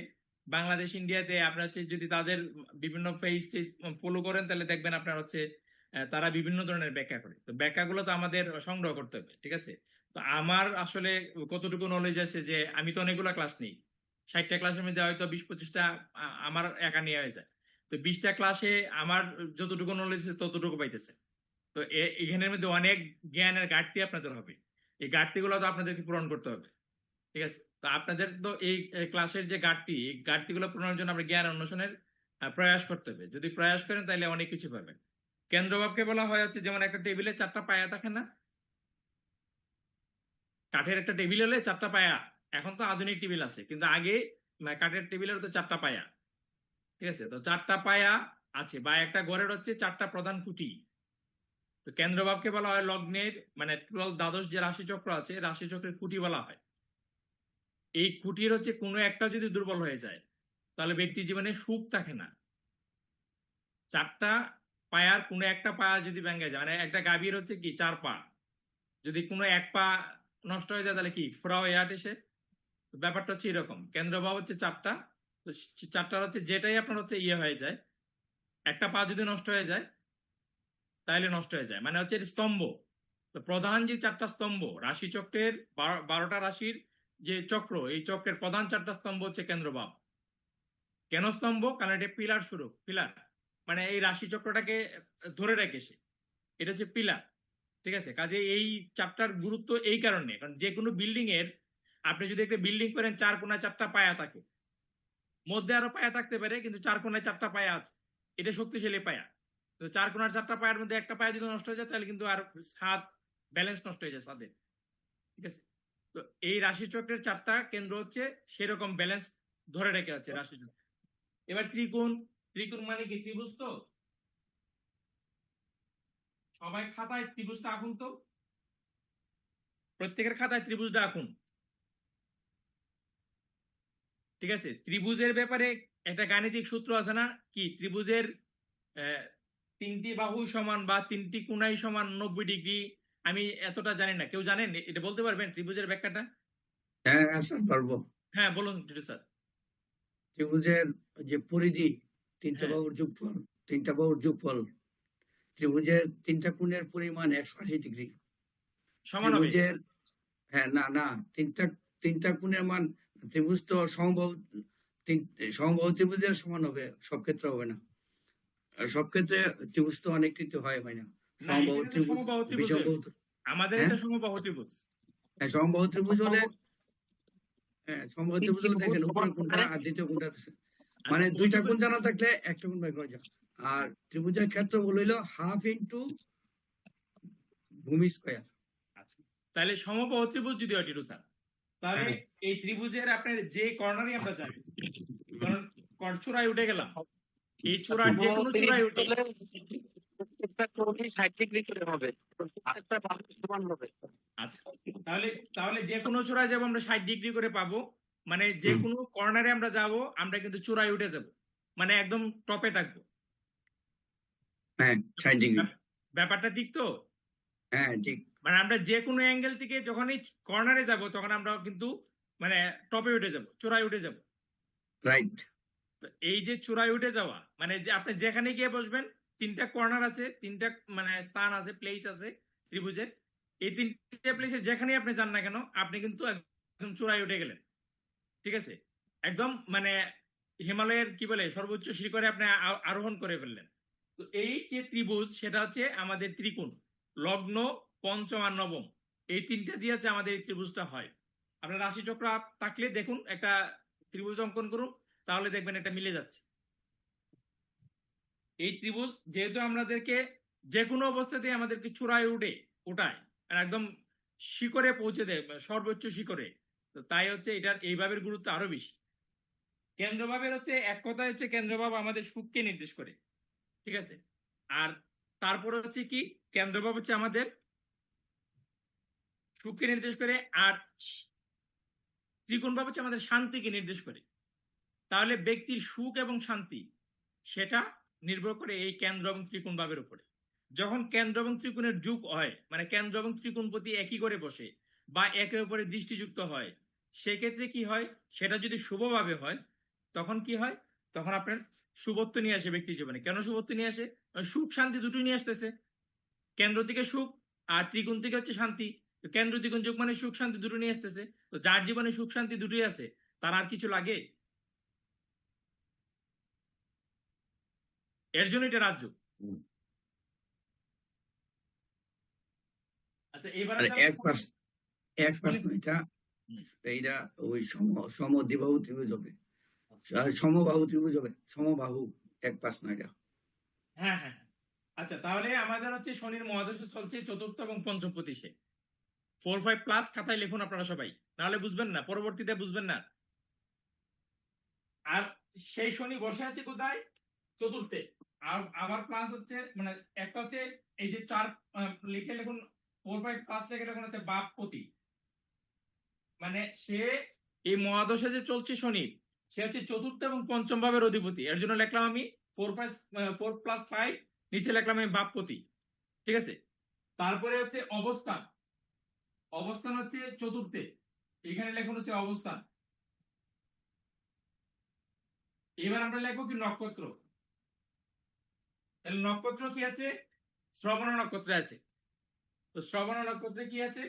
বাংলাদেশ ইন্ডিয়াতে, আপনার হচ্ছে যদি তাদের বিভিন্ন পেজ টেজ ফলো করেন তাহলে দেখবেন আপনার হচ্ছে তারা বিভিন্ন ধরনের ব্যাখ্যা করে। তো ব্যাখ্যাগুলো তো আমাদের সংগ্রহ করতে হবে, ঠিক আছে? তো আমার আসলে কতটুকু নলেজ আছে যে আমি তো অনেকগুলো ক্লাস নিই, 60টা ক্লাসের মধ্যে হয়তো 20-25টা আমার একা নিয়ে হয়ে যায়। তো 20টা ক্লাসে আমার যতটুকু নলেজ আছে ততটুকু পাইতেছে। তো এখানের মধ্যে অনেক জ্ঞানের ঘাটতি আপনাদের হবে, এই ঘাটতিগুলো তো আপনাদেরকে পূরণ করতে হবে, ঠিক আছে? তো আপনাদের তো এই ক্লাসের যে ঘাটতি, এই ঘাটতিগুলো পূরণের জন্য আমরা জ্ঞান অন্বেষণের প্রয়াস করতে হবে। যদি প্রয়াস করেন তাহলে অনেক কিছু পাবেন। কেন্দ্রভাবকে বলা হয় হচ্ছে যেমন একটা টেবিলে 4টা পায়া থাকে না, কাঠের একটা টেবিল হলে 4টা পায়া। এখন তো আধুনিক টেবিল আছে, কিন্তু আগে কাঠের টেবিলের তো 4টা পায়া, ঠিক আছে? তো 4টা পায়া আছে, বা একটা ঘরের হচ্ছে 4টা প্রধান খুঁটি। তো কেন্দ্রভাবকে বলা হয় লগ্নের মানে 12 যে রাশিচক্র আছে, রাশিচক্রের খুঁটি বলা হয়। এই খুঁটির হচ্ছে কোনো একটা যদি দুর্বল হয়ে যায় তাহলে ব্যক্তির জীবনে সুখ থাকে না। 4টা পায়ার কোনো একটা পায়া যদি ভেঙে যায়, মানে একটা গাভীর হচ্ছে কি 4 পা, যদি কোনো এক পা নষ্ট হয়ে যায় তাহলে কি ফোড়া হয়ে আটে সে। ব্যাপারটা হচ্ছে এরকম, কেন্দ্রভাব হচ্ছে 4টা। তো 4টার হচ্ছে যেটাই আপনার হচ্ছে ইয়ে হয়ে যায়, একটা পা যদি নষ্ট হয়ে যায় তাহলে নষ্ট হয়ে যায়, মানে হচ্ছে স্তম্ভ। তো প্রধান যে 4টা স্তম্ভ রাশি চক্রের, 12টা রাশির যে চক্র, এই চক্রের প্রধান 4টা স্তম্ভ হচ্ছে কেন্দ্রভাব। কেন স্তম্ভ? কারণ এটা পিলার স্বরূপ, পিলার মানে এই রাশি চক্রটাকে ধরে রেখেছে, এটা হচ্ছে পিলার, ঠিক আছে? কাজে এই চারটার গুরুত্ব এই কারণে, কারণ যে কোনো বিল্ডিং এর আপনি যদি একটা বিল্ডিং করেন 4 কোণায় 4টা পায়া থাকে, মধ্যে আরো পায়া থাকতে পারে কিন্তু 4 কোণায় 4টা পায়া আছে, এটা শক্তিশালী পায়া। তো 4 কোণার 4টা পায়ের মধ্যে একটা পায়া যদি নষ্ট হয়ে যায় তাহলে কিন্তু আর ছাদ ব্যালেন্স নষ্ট হয়ে যায় ছাদের, ঠিক আছে? তো এই রাশি চক্রের 4টা কেন্দ্র হচ্ছে সেরকম ব্যালেন্স ধরে রেখে আছে রাশি চক্র। এবার ত্রিকোণ, ত্রিকোণ মানে কি? ত্রিভুজ। তো সবাই খাতায় ত্রিভুজটা আঁকুন তো, প্রত্যেকের খাতায় ত্রিভুজটা আঁকুন, ঠিক আছে? ত্রিভুজের ব্যাপারে একটা গাণিতিক সূত্র আছে না, কি? ত্রিভুজের 3টি বাহু সমান বা 3টি কোণাই সমান 90 ডিগ্রি। আমি এতটা জানি না, কেউ জানেন এটা বলতে পারবেন ত্রিভুজের ব্যাখ্যাটা? হ্যাঁ হ্যাঁ স্যার পারবো। হ্যাঁ বলুন টিটু স্যার। ত্রিভুজের যে পরিধি, 3টা হ্যাঁ। বাহুর যোগফল, 3টা বাহুর যোগফল। ত্রিভুজের 3টা কোণের পরিমাণ 180 ডিগ্রি। সমান হবে। ত্রিভুজের হ্যাঁ না না 3টা কোণের মান, ত্রিভুজ তো সমবাহু, সমবাহু ত্রিভুজের সমান হবে, সব ক্ষেত্রে হবে না। সব ক্ষেত্রে ত্রিভুজ তো অনেক কিছু হয় না। না, সমবাহু এটা তো ত্রিভুজ, সমবাহু ত্রিভুজ, বিষমবাহু, আমাদের হ্যাঁ? এটা সমবাহু ত্রিভুজ। হ্যাঁ সমবাহু ত্রিভুজ হলে, হ্যাঁ সমবাহু ত্রিভুজ হলে দেখেন উপরের কোণটা আর দ্বিতীয় কোণটা আছে, মানে আচ্ছা, 2টা ওইটুকু- কোণ জানা থাকলে একটা কোণ বের করা যায়। আর ত্রিভুজের ক্ষেত্রফল হইলো হাফ ইন্টু ভূমি স্কয়ার। আচ্ছা, তাহলে সমবাহু ত্রিভুজ যদি হয় টিটু স্যার, তাহলে হ্যাঁ। এই ত্রিভুজের আপনার যে কর্নারই আমরা যাই, কারণ চূড়ায় উঠে গেলাম, এই চূড়ার যে কোনো চূড়ায় উঠে, প্রত্যেকটা কোণই 60 ডিগ্রি করে হবে, প্রত্যেকটা বাহু সমান হবে। আচ্ছা তাহলে তাহলে যে কোনো চূড়ায় যাবো আমরা 60 ডিগ্রি করে পাবো, মানে যে কোনো কর্নারে আমরা যাব আমরা কিন্তু চূড়ায় উঠে যাব, মানে একদম টপে থাকবো। হ্যাঁ 60 ডিগ্রি। ব্যাপারটা ঠিক তো? হ্যাঁ ঠিক। মানে আমরা যে কোনো অ্যাঙ্গেল থেকে যখনই কর্নারে যাব তখন আমরা কিন্তু মানে টপে উঠে যাব, চূড়ায় উঠে যাব। রাইট। তো এই যে চূড়ায় উঠে যাওয়া মানে যে আপনি যেখানে গিয়ে বসবেন, 3টা কর্নার আছে, 3টা মানে স্থান আছে, প্লেস আছে ত্রিভুজের, এই 3টে প্লেসে যেখানেই আপনি যান না কেন আপনি কিন্তু একদম চূড়ায় উঠে গেলেন, ঠিক আছে? একদম মানে হিমালয়ের কি বলে সর্বোচ্চ শিখরে আপনি আরোহণ করে ফেললেন। তো এই যে ত্রিভুজ সেটা হচ্ছে আমাদের ত্রিকোণ, লগ্ন, পঞ্চম আর নবম, এই 3টা দিয়ে হচ্ছে আমাদের এই ত্রিভুজটা হয়। আপনার রাশিচক্র থাকলে দেখুন একটা ত্রিভুজ অঙ্কন করুন, তাহলে দেখবেন এটা মিলে যাচ্ছে। এই ত্রিভুজ যেহেতু আমাদেরকে যে কোনো অবস্থাতে আমাদেরকে চূড়ায় উঠায় আর একদম শিখরে পৌঁছে দেয়, সর্বোচ্চ শিখরে। তো তাই হচ্ছে এটার এই ভাবের গুরুত্ব আরো বেশি। কেন্দ্রভাবের হচ্ছে এক কথায় হচ্ছে কেন্দ্রভাব আমাদের সুখকে নির্দেশ করে, ঠিক আছে। আর তারপরে হচ্ছে কি, কেন্দ্রভাব হচ্ছে আমাদের সুখকে নির্দেশ করে, আর ত্রিকোণ ভাব হচ্ছে আমাদের শান্তিকে নির্দেশ করে। তাহলে ব্যক্তির সুখ এবং শান্তি সেটা নির্ভর করে এই কেন্দ্র এবং ত্রিকোণ ভাবের উপরে। যখন কেন্দ্র এবং ত্রিকোণের যোগ হয়, মানে কেন্দ্র এবং ত্রিকোণপতি একই করে বসে বা একে অপরে দৃষ্টিযুক্ত হয়, সেক্ষেত্রে কি হয়, সেটা যদি শুভভাবে হয় তখন কি হয়, তখন আপনার শুভত্ব নিয়ে আসে ব্যক্তির জীবনে। কেন শুভত্ব নিয়ে আসে? সুখ শান্তি দুটোই নিয়ে আসতেছে। কেন্দ্র থেকে সুখ আর ত্রিকোণ থেকে হচ্ছে শান্তি। তো কেন্দ্র ত্রিকোণ যোগ মানে সুখ শান্তি দুটো নিয়ে আসতেছে। তো যার জীবনে সুখ শান্তি দুটোই আছে, তার আর কিছু লাগে? এর জন্য এটা রাজযোগ। আচ্ছা, এবার আর এক পার্স এটা এইটা ওই সমদ্বিবাহু ত্রিভুজ হবে, আর সমবাহু ত্রিভুজ হবে, সমবাহু এক পার্স না এটা। হ্যাঁ হ্যাঁ। আচ্ছা, তাহলে আমাদের হচ্ছে শনির মহাদশা চলছে চতুর্থ এবং পঞ্চম পতিশে। 4-5 প্লাস খাতায় লিখুন আপনারা সবাই, নাহলে বুঝবেন না, পরবর্তীতে বুঝবেন না। আর সেই শনি বসে আছে কোথায়? চতুর্থে। আর আবার প্লাস হচ্ছে মানে একটা হচ্ছে এই যে 4 লিখে লিখুন, 4-5 প্লাস লিখে লিখুন হচ্ছে বাপপতি। মানে সে এই মহাদশা যে চলছে শনি, সে হচ্ছে চতুর্থ এবং পঞ্চম ভাবের অধিপতি। এর জন্য লিখলাম আমি 4+5, নিচে লিখলাম আমি বাপপতি, ঠিক আছে। তারপরে হচ্ছে অবস্থান, অবস্থান হচ্ছে চতুর্থে, এখানে লেখুন হচ্ছে অবস্থান। এবার আমরা লিখবো কি নক্ষত্র। তাহলে নক্ষত্র কি আছে? শ্রবণ নক্ষত্র আছে। তো শ্রবণ নক্ষত্রে কি আছে?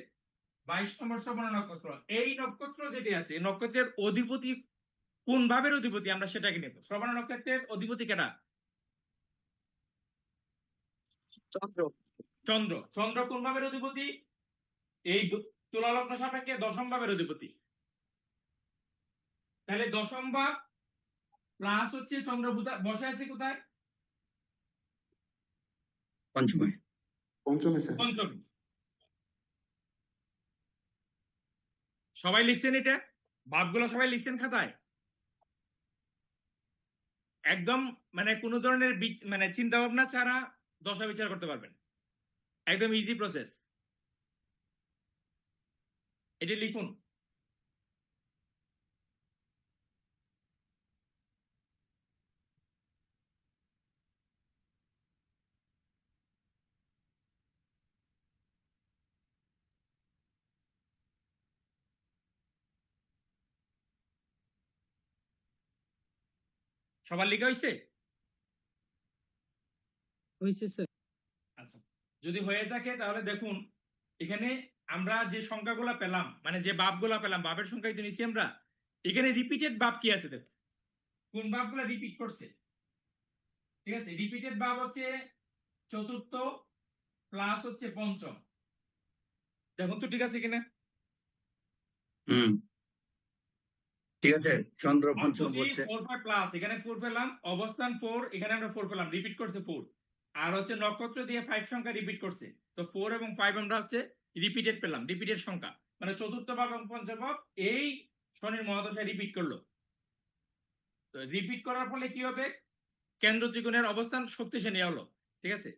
22 নম্বর শ্রবণ নক্ষত্র। এই নক্ষত্র যেটি আছে, নক্ষত্রের অধিপতি কোন ভাবের অধিপতি আমরা সেটাকে নেব। শ্রবণ নক্ষত্রের অধিপতি কেনা? চন্দ্র। চন্দ্র। চন্দ্র কোন ভাবের অধিপতি? এই তুলা লগ্ন সাপেক্ষে দশম ভাবের অধিপতি। তাহলে দশম ভাব প্লাস হচ্ছে চন্দ্র বসে আছে কোথায়? পঞ্চমে। পঞ্চমে স্যার। পঞ্চম। সবাই লিখছেন এটা? ভাবগুলো সবাই লিখছেন খাতায়? একদম মানে কোন ধরনের মানে চিন্তা ভাবনা ছাড়া দশা বিচার করতে পারবেন, একদম ইজি প্রসেস। এটা লিখুন। সবার লেখা হয়েছে? আচ্ছা, যদি হয়ে থাকে তাহলে দেখুন এখানে আমরা যে সংখ্যাগুলো পেলাম, মানে যে বাপগুলা পেলাম, বাপের সংখ্যা তো নিছি আমরা। এখানে রিপিটেড বাপ কি আছে দেখুন, কোন বাপগুলো রিপিট করছে, ঠিক আছে। রিপিটেড বাপ হচ্ছে চতুর্থ প্লাস হচ্ছে পঞ্চম। দেখুন তো ঠিক আছে কিনা। ঠিক আছে, চন্দ্র পঞ্চম বলছে। 4 প্লাস, এখানে 4 পেলাম, অবস্থান 4, এখানে আমরা 4 পেলাম, রিপিট করছে 4। আর হচ্ছে নক্ষত্র দিয়ে 5 সংখ্যা রিপিট করছে। তো 4 এবং 5 আমরা হচ্ছে রিপিটেড পেলাম, রিপিটেড সংখ্যা। মানে চতুর্থ ভাব এবং পঞ্চম ভাব এই শনির মহাদশায় রিপিট করলো। তো রিপিট করার ফলে কি হবে? কেন্দ্র ত্রিকোণের অবস্থান শক্তিশালী হলো, ঠিক আছে।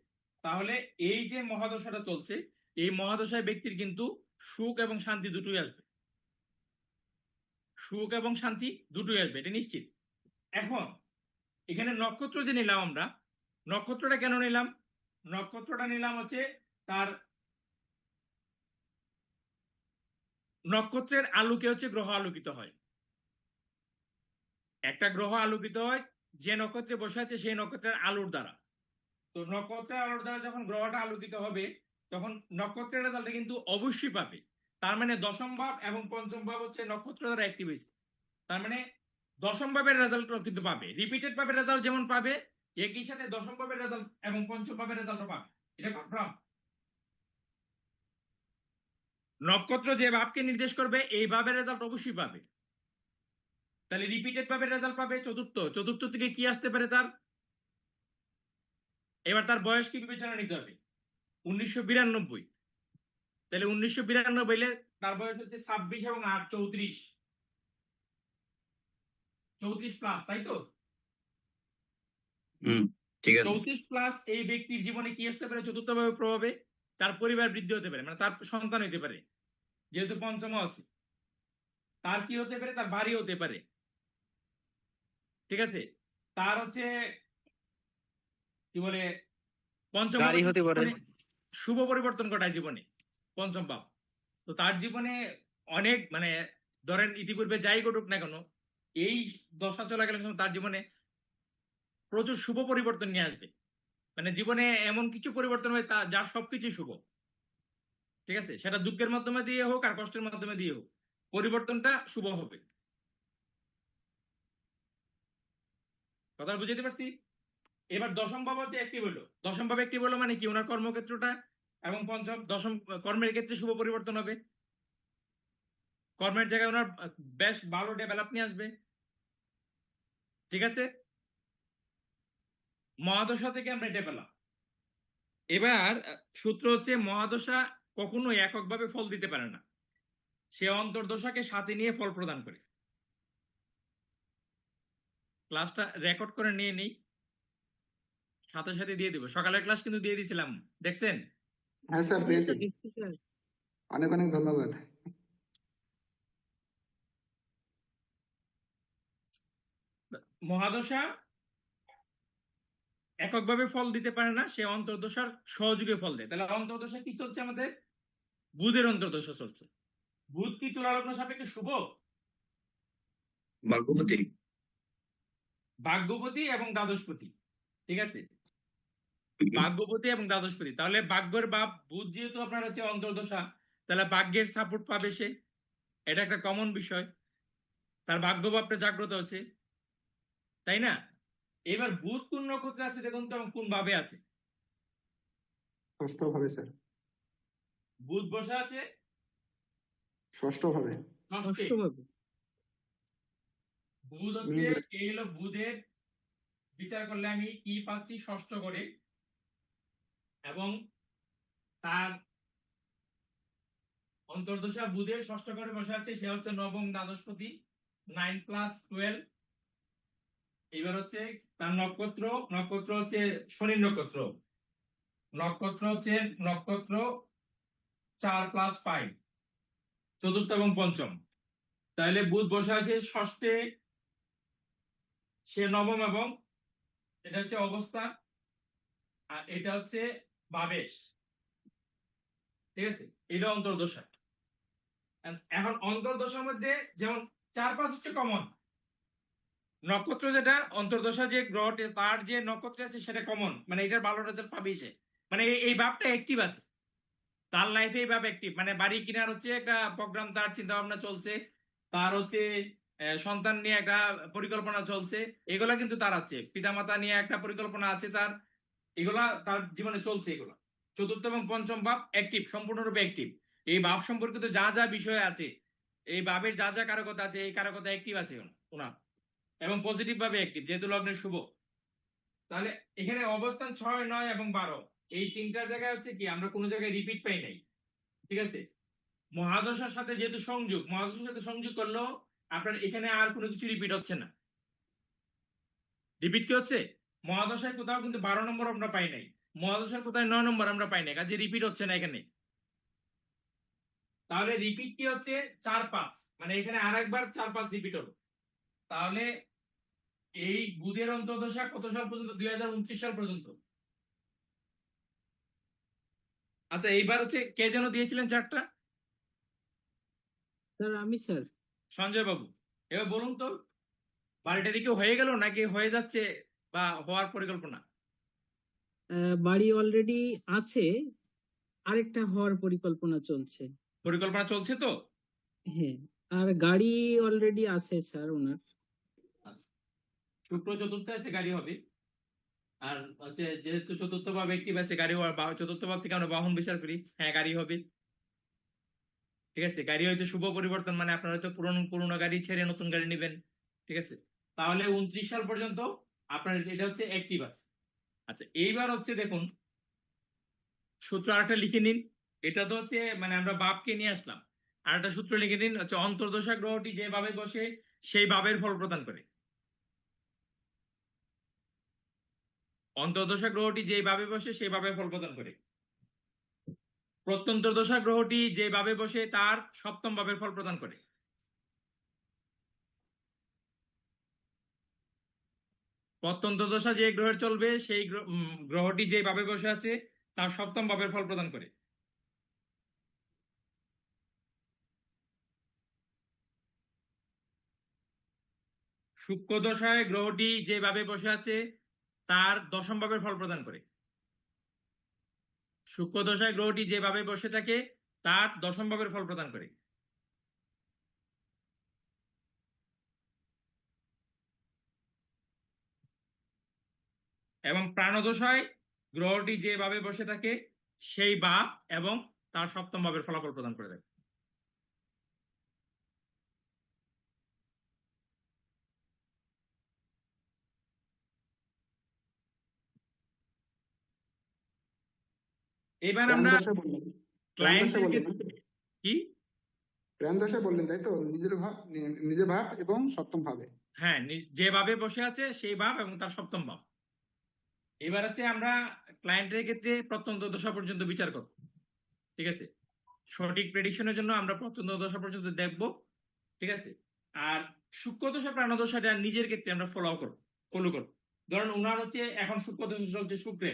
তাহলে এই যে মহাদশাটা চলছে, এই মহাদশায় ব্যক্তির কিন্তু সুখ এবং শান্তি দুটোই আসবে। সুখ এবং শান্তি দুটোই আসবে, এটা নিশ্চিত। এখন এখানে নক্ষত্র যে নিলাম আমরা, নক্ষত্রটা কেন নিলাম? নক্ষত্রটা নিলাম হচ্ছে তার নক্ষত্রের আলোকে হচ্ছে গ্রহ আলোকিত হয়। একটা গ্রহ আলোকিত হয় যে নক্ষত্রে বসে আছে সেই নক্ষত্রের আলোর দ্বারা। তো নক্ষত্রের আলোর দ্বারা যখন গ্রহটা আলোকিত হবে, তখন নক্ষত্রের রেজাল্ট কিন্তু অবশ্যই পাবে। তার মানে দশম ভাব এবং পঞ্চম ভাব হচ্ছে নক্ষত্র দ্বারা অ্যাক্টিভ হয়েছে। তার মানে দশম ভাবের রেজাল্টও কিন্তু পাবে, রিপিটেড ভাবের রেজাল্ট যেমন পাবে, একই সাথে দশম ভাবের রেজাল্ট এবং পঞ্চম ভাবের রেজাল্টও পাবে। এটা কনফার্ম। নক্ষত্র যে ভাবকে নির্দেশ করবে এই ভাবের রেজাল্ট অবশ্যই পাবে। তাহলে রিপিটেড ভাবের রেজাল্ট পাবে চতুর্থ। চতুর্থ থেকে কি আসতে পারে? তার এবার তার বয়স কি বিবেচনা নিতে হবে? 1992, তাহলে 1992 হইলে তার বয়স হচ্ছে 26 এবং 8 34, 34 প্লাস, তাই তো? ঠিক আছে। 34 প্লাস এই ব্যক্তির জীবনে কি আসতে পারে চতুর্থভাবে প্রভাবে? তার পরিবার বৃদ্ধি হতে পারে, মানে তার সন্তান হতে পারে, যেহেতু পঞ্চম আছে। তার কি হতে পারে? তার বাড়ি হতে পারে, ঠিক আছে? তার হচ্ছে কি বলে, পঞ্চম গাড়ি ভাব হতে পারে। জীবনে শুভ পরিবর্তন ঘটায় জীবনে, পঞ্চম ভাব। তো তার জীবনে অনেক, মানে ধরেন ইতিপূর্বে যাই ঘটুক না কেন, এই দশা চলাকালীন সময় তার জীবনে প্রচুর শুভ পরিবর্তন নিয়ে আসবে। মানে জীবনে এমন কিছু পরিবর্তন হয় যার সবকিছু শুভ, ঠিক আছে? সেটা দুঃখের মাধ্যমে দিয়ে হোক আর কষ্টের মাধ্যমে দিয়ে হোক, পরিবর্তনটা শুভ হবে। কথা বুঝতে পারছি? এবার দশম ভাব হচ্ছে অ্যাক্টিভ হলো। দশম ভাব অ্যাক্টিভ হলো মানে কি? ওনার কর্মক্ষেত্রটা এবং দশম কর্মের ক্ষেত্রে শুভ পরিবর্তন হবে। কর্মের জায়গায় ওনার বেশ ভালো ডেভেলপ নিয়ে আসবে, ঠিক আছে? মহাদশা থেকে আমরা এটা পেলাম। এবার সূত্র হচ্ছে মহাদশা কখনো এককভাবে ফল দিতে পারে না, সে অন্তর্দশাকে সাথে নিয়ে ফল প্রদান করে। ক্লাসটা রেকর্ড করে নিয়ে নেই, সাথে সাথে দিয়ে দিব। সকালের ক্লাস কিন্তু দিয়ে দিয়েছিলাম, দেখছেন? হ্যাঁ স্যার, পেয়েছি। অনেক অনেক ধন্যবাদ। মহাদশা এককভাবে ফল দিতে পারে না, সে অন্তর্দশার সহযোগে ফল দেয়। তাহলে অন্তর্দশা কি চলছে আমাদের? বুধের অন্তর্দশা চলছে। বুধ কি তুলা লগ্ন সাপেক্ষে শুভ? ভাগ্যপতি। ভাগ্যপতি এবং দ্বাদশপতি, ঠিক আছে? ভাগ্যপতি এবং দ্বাদশপতি। তাহলে ভাগ্যের বাপ বুধ যেহেতু আপনার হচ্ছে অন্তর্দশা, তাহলে ভাগ্যের সাপোর্ট পাবে সে, এটা একটা কমন বিষয়। তার ভাগ্য ভাবটা জাগ্রত আছে, তাই না? এবার বুধ কোন নক্ষত্রে আছে দেখুন তো, এবং কোন ভাবে আছে? ষষ্ঠ ভাবে স্যার। বুধ বসে আছে ষষ্ঠ ভাবে। ষষ্ঠে। ষষ্ঠভাবে। বুধ হচ্ছে, এই হলো বুধের বিচার করলে আমি কি পাচ্ছি? ষষ্ঠ করে, এবং তার অন্তর্দশা বুধের ষষ্ঠ করে বসে আছে, সে হচ্ছে নবম দ্বাদশপতি, 9+12। এবার হচ্ছে তার নক্ষত্র, নক্ষত্র হচ্ছে শনির নক্ষত্র, নক্ষত্র হচ্ছে নক্ষত্র 4+5, চতুর্থ এবং পঞ্চম। তাহলে বুধ বসে আছে ষষ্ঠে, সে নবম, এবং এটা হচ্ছে অবস্থা, আর এটা হচ্ছে ভাবেশ, ঠিক আছে? এটা অন্তর্দশা। এখন অন্তর্দশার মধ্যে যেমন 4-5 হচ্ছে কমন নক্ষত্র, যেটা অন্তর্দশা যে গ্রহটি তার যে নক্ষত্র আছে সেটা কমন, মানে এটার ভালো রেজাল্ট পাবেই সে, মানে এই ভাবটা অ্যাক্টিভ আছে তার লাইফে, এই ভাব অ্যাক্টিভ। মানে বাড়ি কেনার হচ্ছে একটা প্রোগ্রাম, তার চিন্তা ভাবনা চলছে, তার হচ্ছে সন্তান নিয়ে একটা পরিকল্পনা চলছে, এগুলা কিন্তু তার আছে। পিতামাতা নিয়ে একটা পরিকল্পনা আছে তার, এগুলা তার জীবনে চলছে। এগুলা চতুর্থ এবং পঞ্চম ভাব অ্যাক্টিভ, সম্পূর্ণরূপে অ্যাক্টিভ। এই ভাব সম্পর্কিত যা যা বিষয় আছে, এই ভাবের যা যা কারকতা আছে, এই কারকতা অ্যাক্টিভ আছে ওনার, এবং পজিটিভ ভাবে অ্যাক্টিভ, যেহেতু লগ্নের শুভ। তাহলে এখানে অবস্থান 6, 9 এবং 12, এই তিনটার জায়গায় হচ্ছে কি আমরা কোনো জায়গায় রিপিট পাই নাই, ঠিক আছে? মহাদশার সাথে যেহেতু সংযোগ, মহাদশার সাথে সংযোগ করলেও আপনার এখানে আর কোনো কিছু রিপিট হচ্ছে না। রিপিট কি হচ্ছে? মহাদশায় কোথাও কিন্তু 12 নম্বর আমরা পাই নাই, মহাদশার কোথায় 9 নম্বর আমরা পাই নাই, কাজে রিপিট হচ্ছে না এখানে। তাহলে রিপিট কি হচ্ছে? 4-5, মানে এখানে আরেকবার 4-5 রিপিট হলো। তাহলে এই বুধের অন্তর্দশা কত সাল পর্যন্ত? 2029 সাল পর্যন্ত। আচ্ছা, এইবার হচ্ছে কে যেন দিয়েছিলেন চারটা? স্যার আমি স্যার। সঞ্জয় বাবু, এবার বলুন তো, বাড়িটা দিকে হয়ে গেল নাকি হয়ে যাচ্ছে বা হওয়ার পরিকল্পনা? বাড়ি অলরেডি আছে, আরেকটা হওয়ার পরিকল্পনা চলছে। পরিকল্পনা চলছে তো? হ্যাঁ, আর গাড়ি অলরেডি আছে স্যার ওনার। আচ্ছা, শুক্র চতুর্থে আছে, গাড়ি হবে। আর হচ্ছে যেহেতু চতুর্থ ভাব একটি আছে, গাড়ি হওয়ার, চতুর্থ ভাব থেকে আমরা বাহন বিচার করি, হ্যাঁ গাড়ি হবে, ঠিক আছে? গাড়ি হয়তো শুভ পরিবর্তন, মানে আপনারা হয়তো পুরনো গাড়ি ছেড়ে নতুন গাড়ি নেবেন, ঠিক আছে? তাহলে 29 সাল পর্যন্ত আপনার এটা হচ্ছে অ্যাক্টিভ আছে। আচ্ছা, এইবার হচ্ছে দেখুন সূত্র আরেকটা লিখে নিন। এটা তো হচ্ছে মানে আমরা বাবকে নিয়ে আসলাম, আর একটা সূত্র লিখে নিন হচ্ছে অন্তর্দশা গ্রহটি যেভাবে বসে সেই ভাবের ফল প্রদান করে। অন্তর্দশা গ্রহটি যেভাবে বসে সেইভাবে ফল প্রদান করে। প্রত্যন্ত দশা গ্রহটি যেভাবে বসে তার সপ্তম ভাবের ফল প্রদান করে। প্রত্যন্ত দশা যে গ্রহের চলবে সেই গ্রহটি যেভাবে বসে আছে তার সপ্তম ভাবের ফল প্রদান করে। শুক্র দশায় গ্রহটি যেভাবে বসে আছে তার দশম ভাবের ফল প্রদান করে। শুক্র দশায় গ্রহটি যেভাবে বসে থাকে তার দশম ভাবের ফল প্রদান করে। এবং প্রাণদশায় গ্রহটি যেভাবে বসে থাকে সেই ভাব এবং তার সপ্তম ভাবের ফলাফল প্রদান করে দেয়। এবার প্রাণ আমরা দশা বললেন, প্রাণ ক্লায়েন্টের দশা বললেন ক্ষেত্রে কি প্রাণ দশা বললেন তাই তো, নিজের ভাব এবং সপ্তম ভাবে। হ্যাঁ, যেভাবে বসে আছে সেই ভাব এবং তার সপ্তম ভাব। এবার হচ্ছে আমরা ক্লায়েন্টের ক্ষেত্রে প্রত্যন্ত দশা পর্যন্ত বিচার করব, ঠিক আছে? সঠিক প্রেডিকশনের জন্য আমরা প্রত্যন্ত দশা পর্যন্ত দেখব, ঠিক আছে? আর শুক্র দশা প্রাণদশাটা নিজের ক্ষেত্রে আমরা ফলো করব। ধরেন ওনার হচ্ছে এখন শুক্র দশা চলছে শুক্রে,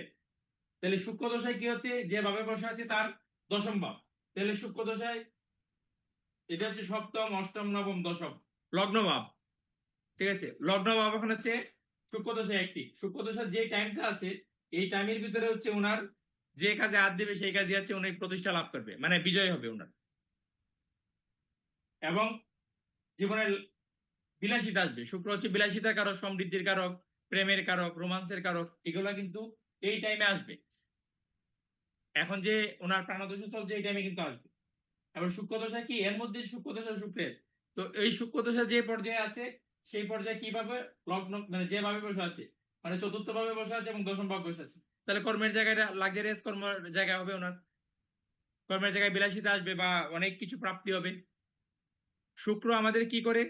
তাহলে শুক্র দশায় কি হচ্ছে যেভাবে বসে আছে তার দশম ভাব, তাহলে শুক্র দশায় এটা হচ্ছে সপ্তম, অষ্টম, নবম, দশম লগ্ন ভাব, ঠিক আছে? লগ্ন ভাব এখন হচ্ছে শুক্র দশায় একটি। শুক্র দশার যে টাইমটা আছে এই টাইমের ভিতরে হচ্ছে ওনার যে কাজে হাত দেবে সেই কাজে হচ্ছে উনি প্রতিষ্ঠা লাভ করবে, মানে বিজয় হবে ওনার। এবং জীবনের বিলাসিতা আসবে। শুক্র হচ্ছে বিলাসিতার কারক, সমৃদ্ধির কারক, প্রেমের কারক, রোমান্সের কারক, এগুলা কিন্তু এই টাইমে আসবে। এখন যে ওনার প্রাণদশা চলছে এই টাইমে কিন্তু আসবে। এবার শুক্র দশা কি এর মধ্যে শুক্র দশা শুক্রের, তো এই শুক্র দশা যে পর্যায়ে আছে সেই পর্যায়ে কিভাবে লগ্ন মানে যেভাবে বসে আছে, মানে চতুর্থ ভাবে বসে আছে এবং দশম ভাবে বসে আছে, তাহলে কর্মের জায়গায় লাক্সারিয়াস কর্মের জায়গা হবে ওনার, কর্মের জায়গায় বিলাসিতা আসবে বা অনেক কিছু প্রাপ্তি হবে। শুক্র আমাদের কি করে?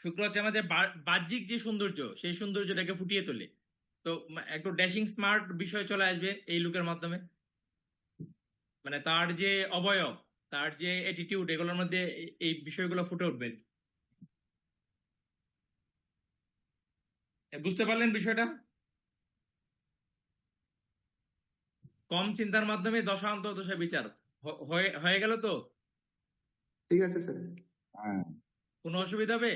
শুক্র হচ্ছে আমাদের বাহ্যিক যে সৌন্দর্য সেই সৌন্দর্যটাকে ফুটিয়ে তোলে। তো একটু ড্যাশিং স্মার্ট বিষয় চলে আসবে এই লুকের মাধ্যমে, মানে তার যে অবয়ব, তার যে অ্যাটিটিউড, এগুলোর মধ্যে এই বিষয়গুলো ফুটে উঠবে। বুঝতে পারলেন বিষয়টা? কম চিন্তার মাধ্যমে দশা অন্তর্দশা বিচার হয়ে গেল তো? ঠিক আছে স্যার। কোনো অসুবিধা হবে?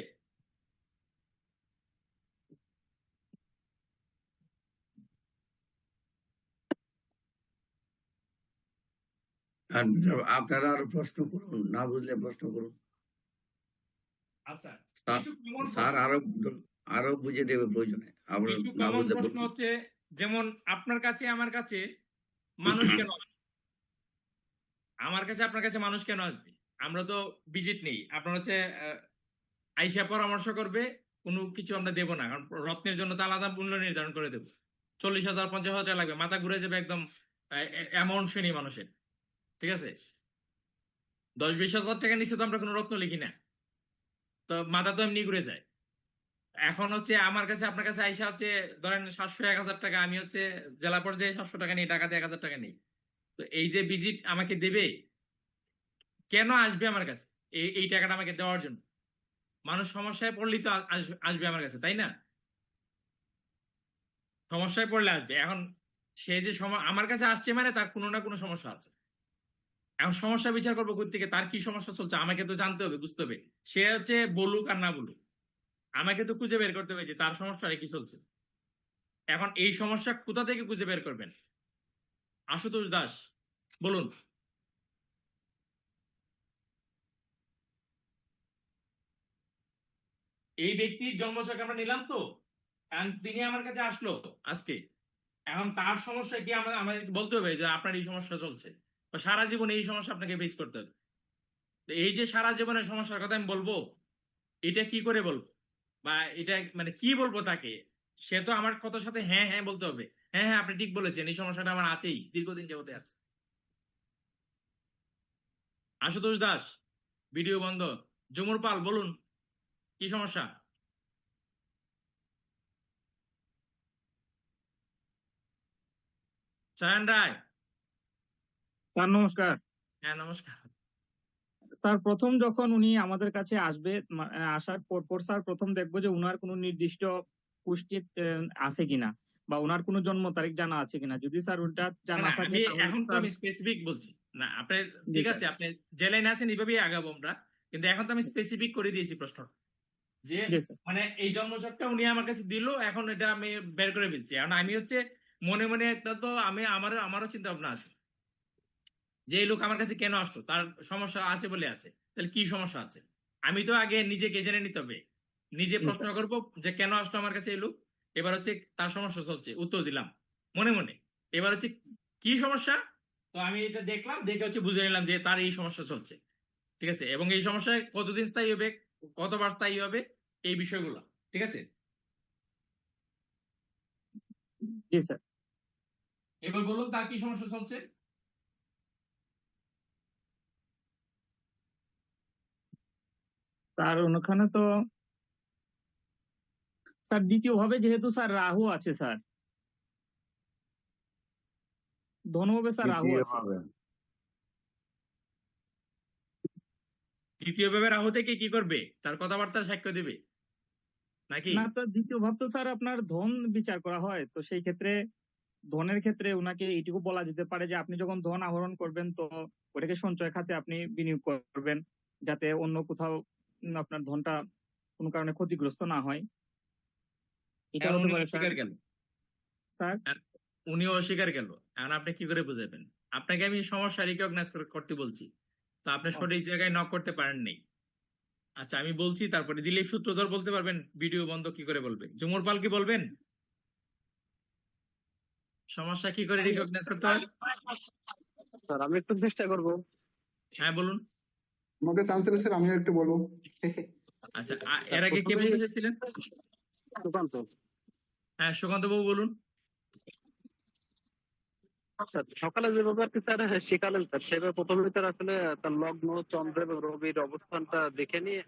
আর আপনারা আরো প্রশ্ন করুন, না বুঝলে প্রশ্ন করুন। আচ্ছা, স্যার- কিছু common স্যার প্রশ্ন- আরো বুঝে দেবে প্রয়োজনে, আবার কিছু না কমন বুঝলে প্রশ্ন বলুন। হচ্ছে, যেমন আপনার কাছে আমার কাছে মানুষ কেন আসবে? আমার কাছে আপনার কাছে মানুষ কেন আসবে? আমরা তো ভিজিট নেই, আপনার হচ্ছে আইসা পরামর্শ করবে, কোনো কিছু আমরা দেবো না, কারণ রত্নের জন্য তো আলাদা মূল্য নির্ধারণ করে দেবো। 40,000 50,000 টাকা লাগবে, মাথা ঘুরে যাবে একদম, অ্যামাউন্ট শ্রেণী মানুষের, ঠিক আছে? 10-20 হাজার টাকা নিচে তো আমরা কোনো রত্ন লিখি না, তো মাথা তো এমনি ঘুরে যায়। এখন হচ্ছে আমার কাছে আপনার কাছে আইসা হচ্ছে ধরেন 700-1,000 টাকা, আমি হচ্ছে জেলা পর্যায়ে 700 টাকা নিই, টাকাতে 1,000 টাকা নিই। তো এই যে ভিজিট আমাকে দেবে, কেন আসবে আমার কাছে? এই টাকাটা আমাকে দেওয়ার জন্য। মানুষ সমস্যায় পড়লেই তো আসবে আমার কাছে, তাই না? সমস্যায় পড়লে আসবে। এখন সে যে আমার কাছে আসছে মানে তার কোনো না কোনো সমস্যা আছে। এখন সমস্যা বিচার করবো কোত্থেকে, তার কি সমস্যা চলছে আমাকে তো জানতে হবে, বুঝতে হবে। সে হচ্ছে বলুক আর না বলুক, আমাকে তো খুঁজে বের করতে হবে যে তার সমস্যাটা কি চলছে। এখন এই সমস্যা কোথা থেকে খুঁজে বের করবেন? আশুতোষ দাস, বলুন। এই ব্যক্তির জন্মছক আমরা নিলাম তো, কারণ তিনি আমার কাছে আসলো আজকে। এখন তার সমস্যা কি আমাদের বলতে হবে যে আপনার এই সমস্যা চলছে, তো সারা জীবন এই সমস্যা আপনাকে ফেস করতে হবে। তো এই যে সারা জীবনের সমস্যার কথা আমি বলবো, এটা কি করে বলবো, বা এটা মানে কি বলবো তাকে? সে তো আমার কথার সাথে হ্যাঁ হ্যাঁ বলতে হবে। হ্যাঁ হ্যাঁ আপনি ঠিক বলেছেন, এই সমস্যাটা আমার আছেই, দীর্ঘদিন যাবতে আছে। আশুতোষ দাস, ভিডিও বন্ধ। জুমুর পাল বলুন, কি সমস্যা? সায়ন রায়, স্যার নমস্কার। হ্যাঁ নমস্কার। স্যার প্রথম যখন উনি আমাদের কাছে আসবে, আসার পর স্যার প্রথম দেখবো যে উনার কোনো নির্দিষ্ট পুষ্টি আছে কিনা, বা উনার কোনো জন্ম তারিখ জানা আছে কিনা। যদি স্যার ওটা না, জানা না, থাকে তাহলে এখন তো স্যার, আমি স্পেসিফিক বলছি না, আপনি জি ঠিক স্যার, আছে, আপনি যে লাইনে আছেন এইভাবেই আগাবো আমরা, কিন্তু এখন তো আমি স্পেসিফিক করে দিয়েছি প্রশ্ন যে জি স্যার, মানে এই জন্মছকটা উনি আমার কাছে দিল, এখন এটা আমি বের করে ফেলছি। এখন আমি হচ্ছে মনে মনে একটা তো আমি আমারও চিন্তা ভাবনা আছে যে এই লোক আমার কাছে কেন আসলো, তার সমস্যা আছে বলে আছে, তাহলে কি সমস্যা আছে আমি তো আগে নিজেকে জেনে নিতে হবে। নিজে জি প্রশ্ন স্যার, করব যে কেন আসলো আমার কাছে এই লোক, এবার হচ্ছে তার সমস্যা চলছে, উত্তর দিলাম মনে মনে। এবার হচ্ছে কি সমস্যা, তো আমি এটা দেখলাম, দেখে হচ্ছে বুঝে নিলাম যে তার এই সমস্যা চলছে, ঠিক আছে, এবং এই সমস্যা কতদিন স্থায়ী হবে, কতবার স্থায়ী হবে, এই বিষয়গুলো, ঠিক আছে। জি স্যার। এবার বলুন তার কি সমস্যা চলছে। স্যার ওখানে তো স্যার দ্বিতীয় ভাবে যেহেতু স্যার রাহু আছে স্যার, ধনুভাবে স্যার রাহু আছে। দ্বিতীয় ভাবে রাহু থেকে কি করবে, তার কথাবার্তার সাক্ষ্য দেবে নাকি? না, তো দ্বিতীয় ভাব তো স্যার আপনার ধন বিচার করা হয়, তো সেই ক্ষেত্রে ধনের ক্ষেত্রে উনাকে এইটুকু বলা যেতে পারে যে আপনি যখন ধন আহরণ করবেন তো ওটাকে সঞ্চয় খাতে আপনি বিনিয়োগ করবেন, যাতে অন্য কোথাও আপনার ধনটা কোনো কারণে ক্ষতিগ্রস্ত না হয়। এটা এখন হতে উনি পারে স্যার। অস্বীকার গেল, স্যার উনিও অস্বীকার গেল, এখন আপনি কি করে বুঝাবেন? আপনাকে আমি সমস্যা রিকগনাইজ করতে বলছি, তো আপনি সঠিক জায়গায় নক করতে পারেন নাই। আচ্ছা আমি বলছি, তারপরে দিলীপ সূত্রধর বলতে পারবেন ভিডিও বন্ধ কি করে বলবে? জুমুর পাল কি বলবেন সমস্যা কি করে রিকগনাইজ করতে হয়? স্যার আমি একটু চেষ্টা করবো। হ্যাঁ বলুন। আমাকে চান্স দিলে স্যার আমিও একটু বলবো। আচ্ছা এর আগে কে প্রথমেই বলতে চাইছিলেন? সুকান্ত। হ্যাঁ সুকান্ত বাবু বলুন। স্যার সকালে যেভাবে আর কি স্যার শিখালেন স্যার, সেভাবে প্রথমে স্যার আসলে তার লগ্ন, চন্দ্র এবং রবির অবস্থানটা দেখে নিয়ে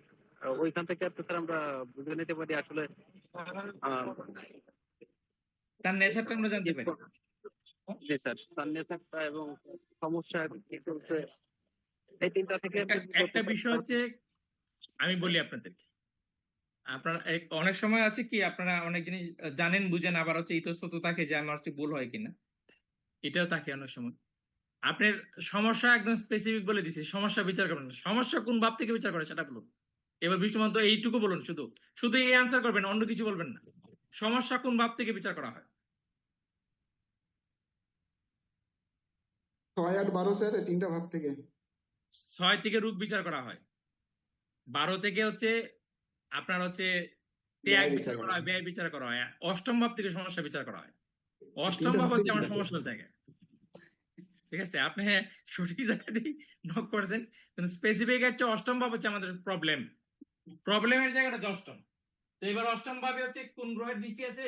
ওইখান থেকে আর কি স্যার আমরা বুঝে নিতে পারি আসলে তার নেচারটা আমরা জানতে পারি। জি স্যার, তার নেচারটা এবং সমস্যা কি চলছে, এই তিনটা থেকে একটা বিষয় হচ্ছে আমি বলি আপনাদেরকে, আপনারা অনেক সময় আছে কি আপনারা অনেক জিনিস জানেন বুঝেন, আবার হচ্ছে ইতস্তত থাকে যে আমার হচ্ছে ভুল হয় কিনা, এটাও থাকে অনেক সময়। আপনার সমস্যা একদম স্পেসিফিক বলে দিছি, সমস্যা বিচার করবেন না, সমস্যা কোন ভাব থেকে বিচার করে সেটা বলুন। এবার বিষ্ণুমন্ত এইটুকু বলুন, শুধু শুধু এই আনসার করবেন, অন্য কিছু বলবেন না। সমস্যা কোন ভাব থেকে বিচার করা হয়? 6, 8, 12 স্যার, এই তিনটা ভাব থেকে। 6 থেকে রূপ বিচার করা হয়, 12 থেকে হচ্ছে আপনার হচ্ছে ত্যাগ বিচার করা হয়, ব্যয় বিচার করা হয়, অষ্টম ভাব থেকে সমস্যা বিচার করা হয়। অষ্টম ভাব হচ্ছে আমার সমস্যার জায়গা, ঠিক আছে। আপনি সঠিক জায়গাতেই নক করছেন, কিন্তু স্পেসিফিক হচ্ছে অষ্টম ভাব হচ্ছে আমাদের প্রবলেমের জায়গাটা হচ্ছে অষ্টম। তো এবার অষ্টম ভাবে হচ্ছে কোন গ্রহের দৃষ্টি আছে?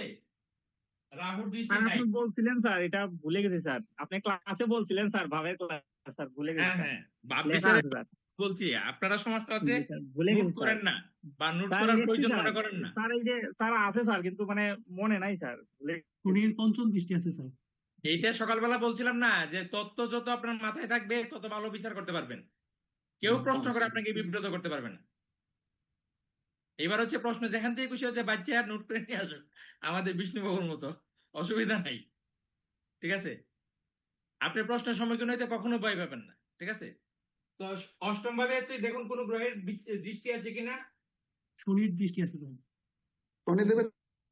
রাহুর দৃষ্টি স্যার নাই। আপনি বলছিলেন স্যার, এটা ভুলে গেছি স্যার, আপনি ক্লাসে বলছিলেন স্যার, ভাবের ক্লাস স্যার, ভুলে গেছি হ্যাঁ স্যার। হ্যাঁ ভাব লেখা বিচারে আছে স্যার। বলছি, আপনারা সমস্যা হচ্ছে জি স্যার, ভুলে নোট গেছি স্যার। করেন না বা নোট স্যার করার দেখছি প্রয়োজন স্যার, মনে করেন না। স্যার এই যে স্যার আছে স্যার, কিন্তু মানে মনে নাই স্যার, ভুলে গেছি। শনির পঞ্চম দৃষ্টি আছে স্যার। এইটা সকালবেলা বলছিলাম না যে তত্ত্ব যত আপনার মাথায় থাকবে তত ভালো বিচার করতে পারবেন, কেউ প্রশ্ন করে আপনাকে বিব্রত করতে পারবে না। এবার হচ্ছে প্রশ্ন যেখান থেকে খুশি হচ্ছে বাচ্চা আর নোট করে নিয়ে আসুক, আমাদের বিষ্ণুবাবুর মতো, অসুবিধা নাই, ঠিক আছে। আপনি প্রশ্নের সম্মুখীন হইতে কখনো ভয় পাবেন না, ঠিক আছে। তো অষ্টম ভাবে হচ্ছে দেখুন কোন গ্রহের দৃষ্টি আছে কিনা। শনির দৃষ্টি আছে স্যার। শনিদেবের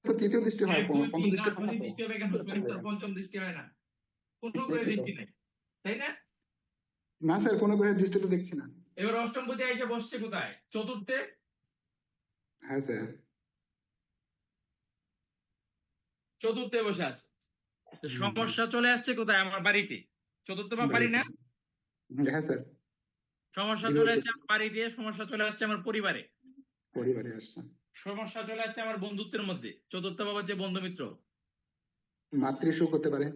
তো তৃতীয় দৃষ্টি হয়, পঞ্চম দৃষ্টি হয় না শনির তো। দৃষ্টি হবে কেন? শনির তো পঞ্চম দৃষ্টি হয় না, কোন গ্রহের দৃষ্টি নেই, তাই না? না স্যার, কোনো গ্রহের দৃষ্টি তো দেখছি না। এবার অষ্টম পতি এসে বসছে কোথায়? চতুর্থে। হ্যাঁ স্যার। চতুর্থে বসে আছে, তো সমস্যা চলে আসছে কোথায়? আমার বাড়িতে। চতুর্থ ভাব বাড়ি না? হ্যাঁ স্যার। সমস্যা চলে আসছে আমার বাড়িতে, সমস্যা চলে আসছে আমার পরিবারে। পরিবারে আসছে। সমস্যা চলে আসছে আমার বন্ধুত্বের মধ্যে, চতুর্থ ভাব হচ্ছে বন্ধু মিত্র। মাতৃসুখ হতে পারে।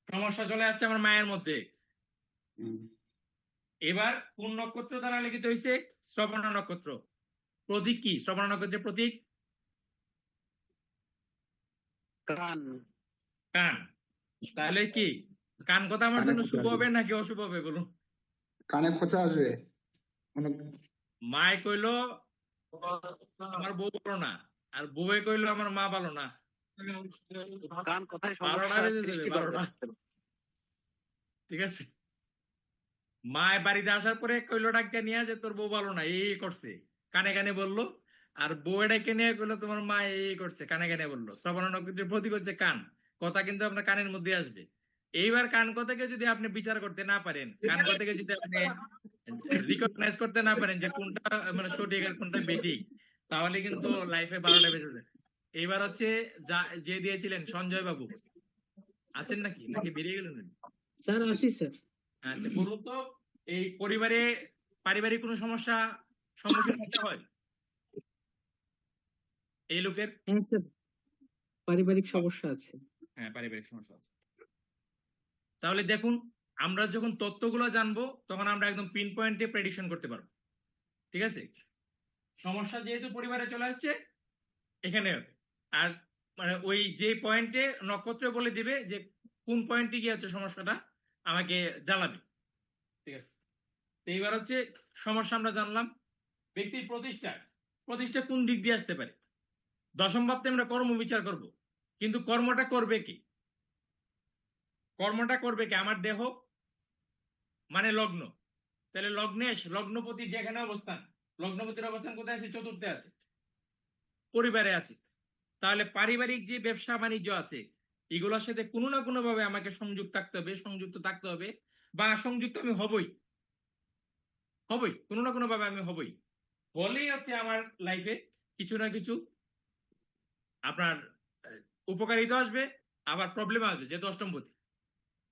সমস্যা চলে আসছে আমার মায়ের মধ্যে। হুম। এবার কোন নক্ষত্র দ্বারা লিখিত হয়েছে? শ্রবণ নক্ষত্র। প্রতীক কি শ্রবণ নক্ষত্রের প্রতীক? কান। কান। তাহলে কি কান কথা আমার কানে জন্য খোঁচা শুভ আসবে। হবে নাকি অশুভ হবে বলুন? কানে খোঁচা আসবে। মায় কইলো আমার বউ ভালো না, আর বউয়ে কইলো আমার মা ভালো না। কান কথায় 12টা সমস্যা বেজে যাবে, সৃষ্টি 12টা। করবে। ঠিক আছে, মায় বাড়িতে আসার পরে কইলো ডাক্তার নিয়ে যে তোর বউ ভালো না, এই করছে, কানে কানে বললো। আর বউয়ে ডাকে নিয়ে কইলো তোমার মা এই করছে, কানে কানে বললো। শ্রবণ নক্ষত্রের প্রতীক হচ্ছে কান। কথা কিন্তু আপনার কানের মধ্যে আসবে। এইবার কান কথাকে যদি আপনি বিচার করতে না পারেন, কান কথাকে যদি আপনি রিকগনাইজ করতে না পারেন যে কোনটা মানে সঠিক আর কোনটা বেঠিক, তাহলে কিন্তু লাইফে 12টা বেজে যায়। এইবার হচ্ছে যে দিয়েছিলেন সঞ্জয় বাবু, আছেন নাকি নাকি বেরিয়ে গেলেন? স্যার আসি স্যার। আচ্ছা বলুন তো, এই পরিবারে পারিবারিক কোনো সমস্যা সম্মুখীন হতে হয় এই লোকের? হ্যাঁ স্যার, পারিবারিক সমস্যা আছে। হ্যাঁ, পারিবারিক সমস্যা আছে। তাহলে দেখুন, আমরা যখন তথ্যগুলো জানবো তখন আমরা একদম পিন পয়েন্টে প্রেডিকশন করতে পারবো। ঠিক আছে, সমস্যা যেহেতু পরিবারে চলে আসছে এখানে হবে। আর মানে ওই যে পয়েন্টে নক্ষত্র বলে দিবে যে কোন পয়েন্টে গিয়ে আছে সমস্যাটা, আমাকে জানাবে। ঠিক আছে, তো এইবার হচ্ছে সমস্যা আমরা জানলাম। ব্যক্তির প্রতিষ্ঠা কোন দিক দিয়ে আসতে পারে? দশম ভাবতে আমরা কর্ম বিচার করব, কিন্তু কর্মটা করবে কি? কর্মটা করবে কি? আমার দেহ মানে লগ্ন। তাহলে লগ্নপতি যেখানে অবস্থান, লগ্নপতির অবস্থান কোথায় আছে? চতুর্থে আছে, পরিবারে আছে। তাহলে পারিবারিক যে ব্যবসা বাণিজ্য আছে এগুলোর সাথে কোনো না কোনো ভাবে আমাকে সংযুক্ত থাকতে হবে, বা সংযুক্ত আমি হবই, কোনো না কোনো ভাবে আমি হবই। হলেই হচ্ছে আমার লাইফে কিছু না কিছু আপনার উপকারিতা আসবে, আবার প্রবলেম আসবে, যেহেতু অষ্টমপতি।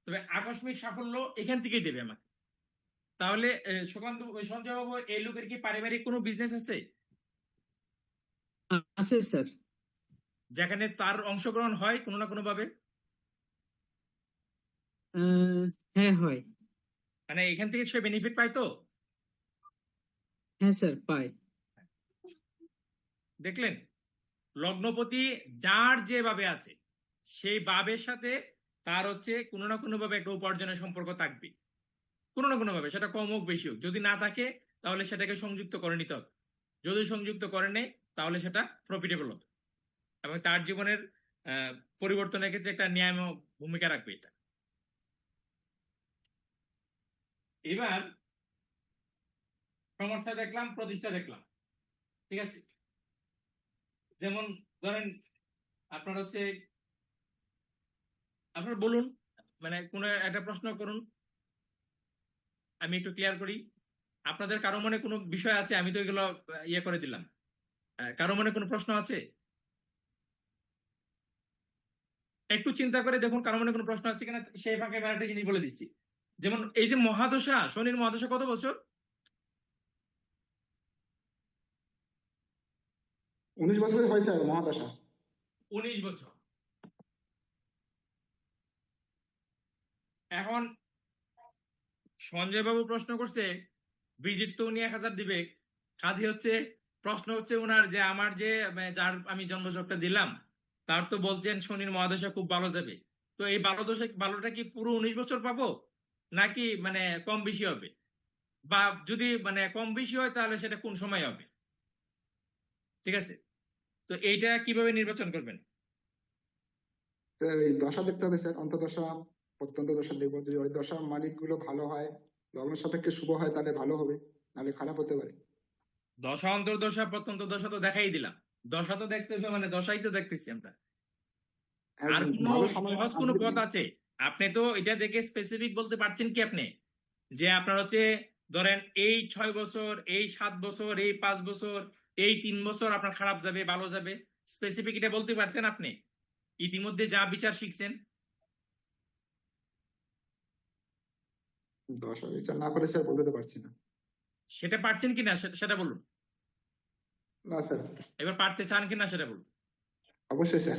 তবে আকস্মিক সাফল্য এখান থেকেই দেবে আমাকে। তাহলে সঞ্জয় বাবু, এই লোকের কি পারিবারিক কোনো বিজনেস আছে আছে স্যার। যেখানে তার অংশগ্রহণ হয় কোনো না কোনো ভাবে? হ্যাঁ হয়। মানে এখান থেকে সে বেনিফিট পায় তো? হ্যাঁ স্যার পায়। দেখলেন, লগ্নপতি যার যেভাবে আছে সেই ভাবের সাথে তার হচ্ছে কোনো না কোনো ভাবে একটা উপার্জনের সম্পর্ক থাকবে, কোনো না কোনো ভাবে, সেটা কম হোক বেশি হোক। যদি না থাকে তাহলে সেটাকে সংযুক্ত করে নিতে হবে, যদি সংযুক্ত করে নেই তাহলে সেটা প্রফিটেবল হবে এবং তার জীবনের পরিবর্তনের ক্ষেত্রে একটা নিয়ামক ভূমিকা রাখবে এটা। এবার সমস্যা দেখলাম, প্রতিষ্ঠা দেখলাম। ঠিক আছে, যেমন ধরেন আপনার হচ্ছে, আপনার বলুন, মানে কোনো একটা প্রশ্ন করুন, আমি একটু ক্লিয়ার করি। আপনাদের কারো মনে কোনো বিষয় আছে? আমি তো এগুলো ইয়ে করে দিলাম। কারো মনে কোনো প্রশ্ন আছে? একটু চিন্তা করে দেখুন কারো মনে কোনো প্রশ্ন আছে কিনা। সেই ফাঁকে এবার একটা জিনিস বলে দিচ্ছি, যেমন এই যে মহাদশা, শনির মহাদশা কত বছর? 19 বছরে হয় স্যার মহাদশা। 19 বছর। এখন সঞ্জয় বাবু প্রশ্ন করছে, ভিজিট তো উনি 1000 দিবে, কাজে হচ্ছে প্রশ্ন হচ্ছে ওনার যে আমার যে যার আমি জন্মছকটা দিলাম তার তো বলছেন শনির মহাদশা খুব ভালো যাবে। তো এই ভালোটা কি পুরো 19 বছর পাবো নাকি মানে কম বেশি হবে? বা যদি মানে কম বেশি হয় তাহলে সেটা কোন সময় হবে? ঠিক আছে, তো এইটা কিভাবে নির্বাচন করবেন? স্যার এই দশা দেখতে হবে স্যার, অন্তর্দশা প্রত্যন্ত দশা দেখবো। যদি ওই দশার মালিক গুলো ভালো হয়, লগ্ন সাপেক্ষে শুভ হয়, তাহলে ভালো হবে, নাহলে খারাপ হতে পারে। দশা অন্তর্দশা প্রত্যন্ত দশা তো দেখাই দিলাম, দশা তো দেখতে হবে, মানে দশাই তো দেখতেছি আমরা। আর একদম কোনো ভালো সময় সহজ কোনো পথ আছে? আপনি তো এটা দেখে স্পেসিফিক বলতে পারছেন কি আপনি যে আপনার হচ্ছে ধরেন এই 6 বছর, এই 7 বছর, এই 5 বছর, এই 3 বছর আপনার খারাপ যাবে ভালো যাবে? স্পেসিফিক এটা বলতে পারছেন আপনি ইতিমধ্যে যা বিচার শিখছেন? দশা বিচার না করে স্যার বলতে তো পারছি না। সেটা পারছেন কিনা সেটা বলুন। না স্যার, এবার পারতে চান কিনা সেটা বলুন। অবশ্যই স্যার।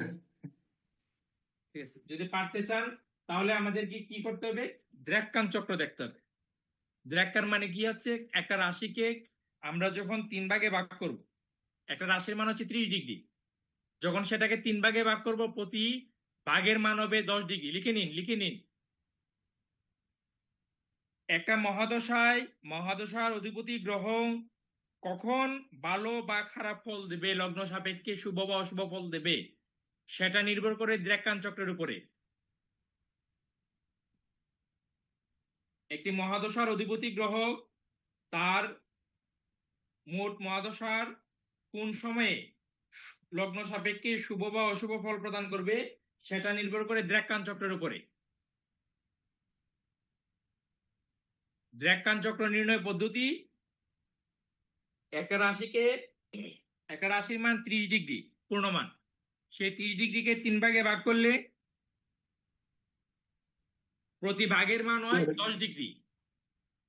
ঠিক আছে, যদি পারতে চান তাহলে আমাদের কি করতে হবে? দ্রাক্কান চক্র দেখতে হবে। দ্রাক্কান মানে কি হচ্ছে, একটা রাশিকে আমরা যখন 3 ভাগে ভাগ করব, একটা রাশির মান হচ্ছে 30 ডিগ্রি, যখন সেটাকে 3 ভাগে ভাগ করব প্রতি ভাগের মান হবে 10 ডিগ্রি। লিখে নিন। একটা মহাদশার অধিপতি গ্রহ কখন ভালো বা খারাপ ফল দেবে, লগ্ন সাপেক্ষে শুভ বা অশুভ ফল দেবে, সেটা নির্ভর করে দ্রাক্কান চক্রের উপরে। একটি মহাদশার অধিপতি গ্রহ তার মোট মহাদশার কোন সময়ে লগ্ন সাপেক্ষে শুভ বা অশুভ ফল প্রদান করবে, সেটা নির্ভর করে দ্রাক্কান চক্রের উপরে। দ্রাক্কান চক্র নির্ণয় পদ্ধতি, একটা রাশির মান 30 ডিগ্রি পূর্ণমান, সেই 30 ডিগ্রিকে 3 ভাগে ভাগ করলে প্রতি ভাগের মান হয় 10 ডিগ্রি।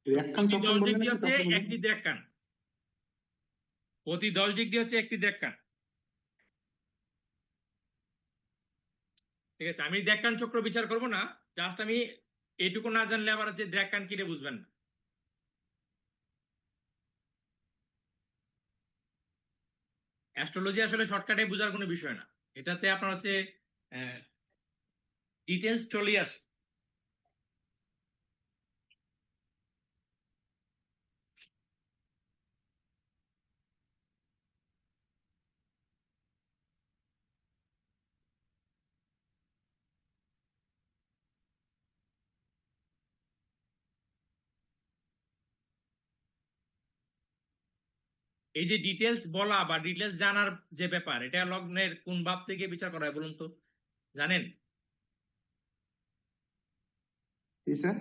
দ্রাক্কান চক্র 10 বললেন ডিগ্রি কি হচ্ছে চক্র বললেন? একটি দ্রাক্কান, প্রতি 10 ডিগ্রি হচ্ছে একটি দ্রাক্কান। ঠিক আছে, আমি দ্রাক্কান চক্র বিচার করব না, জাস্ট আমি এটুকু না জানলে আবার হচ্ছে দ্রাক্কান কিরে বুঝবেন না। অ্যাস্ট্রোলজি আসলে শর্টকাটে বোঝার কোনো বিষয় না, এটাতে আপনার হচ্ছে ডিটেলস চলে আসে। এই যে ডিটেলস বলা বা ডিটেলস জানার যে ব্যাপার, এটা লগ্নের কোন ভাব থেকে বিচার করা হয় বলুন তো, জানেন? কি স্যার?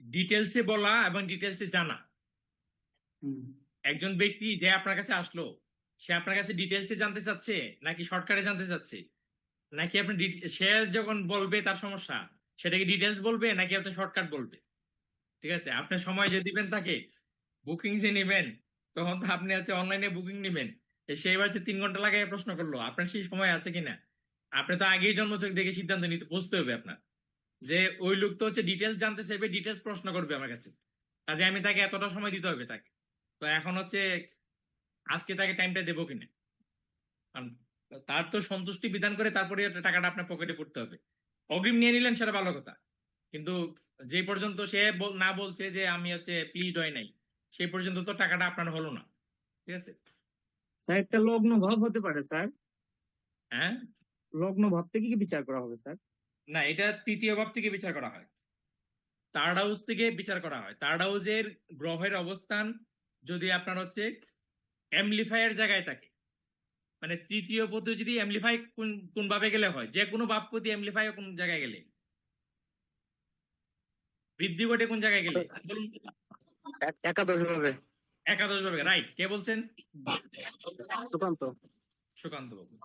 ডিটেলসে বলা এবং ডিটেলসে জানা। হুম। একজন ব্যক্তি যে আপনার কাছে আসলো, সে আপনার কাছে ডিটেলসে জানতে চাচ্ছে নাকি শর্টকাটে জানতে চাচ্ছে, নাকি আপনি সে যখন বলবে তার সমস্যা সেটাকে ডিটেলস বলবে নাকি আপনি শর্টকাট বলবে? ঠিক আছে, আপনি সময় যে দিবেন তাকে, বুকিং যে নেবেন, তখন তো আপনি হচ্ছে অনলাইনে বুকিং নেবেন, সেই হচ্ছে 3 ঘন্টা লাগায় প্রশ্ন করলো, আপনার সেই সময় আছে কিনা? আপনি তো আগেই জন্মচক দেখে সিদ্ধান্ত নিতে বুঝতে হবে আপনার, যে ওই লোক তো হচ্ছে ডিটেলস জানতে চাইবে, ডিটেলস প্রশ্ন করবে আমার কাছে, কাজে আমি তাকে এতটা সময় দিতে হবে তাকে। তো এখন হচ্ছে আজকে তাকে টাইমটা দেবো কিনা, কারণ তার তো সন্তুষ্টি বিধান করে তারপরে টাকাটা আপনার পকেটে পড়তে হবে। অগ্রিম নিয়ে নিলেন সেটা ভালো কথা, কিন্তু যে পর্যন্ত সে না বলছে যে আমি হচ্ছে প্লিজড হয় নাই, সেই পর্যন্ত তো টাকাটা আপনার হলো না। ঠিক আছে স্যার, একটা লগ্ন ভাব হতে পারে স্যার, হ্যাঁ, লগ্ন ভাব থেকে কি বিচার করা হবে স্যার? না, এটা তৃতীয় ভাব থেকে বিচার করা হয়, থার্ড হাউস থেকে বিচার করা হয়। থার্ড হাউসের গ্রহের অবস্থান যদি আপনার হচ্ছে অ্যামপ্লিফায়ার জায়গায় থাকে, মানে তৃতীয় পদ যদি অ্যামপ্লিফাই কোন ভাবে গেলে হয়, যে কোনো ভাব প্রতি অ্যামপ্লিফাই কোন জায়গায় গেলে, বৃদ্ধি ঘটে কোন জায়গায় গেলে বলুন? একাদশ ভাবে। একাদশ ভাবে, রাইট। কে বলছেন? সুকান্ত। সুকান্ত বাবু,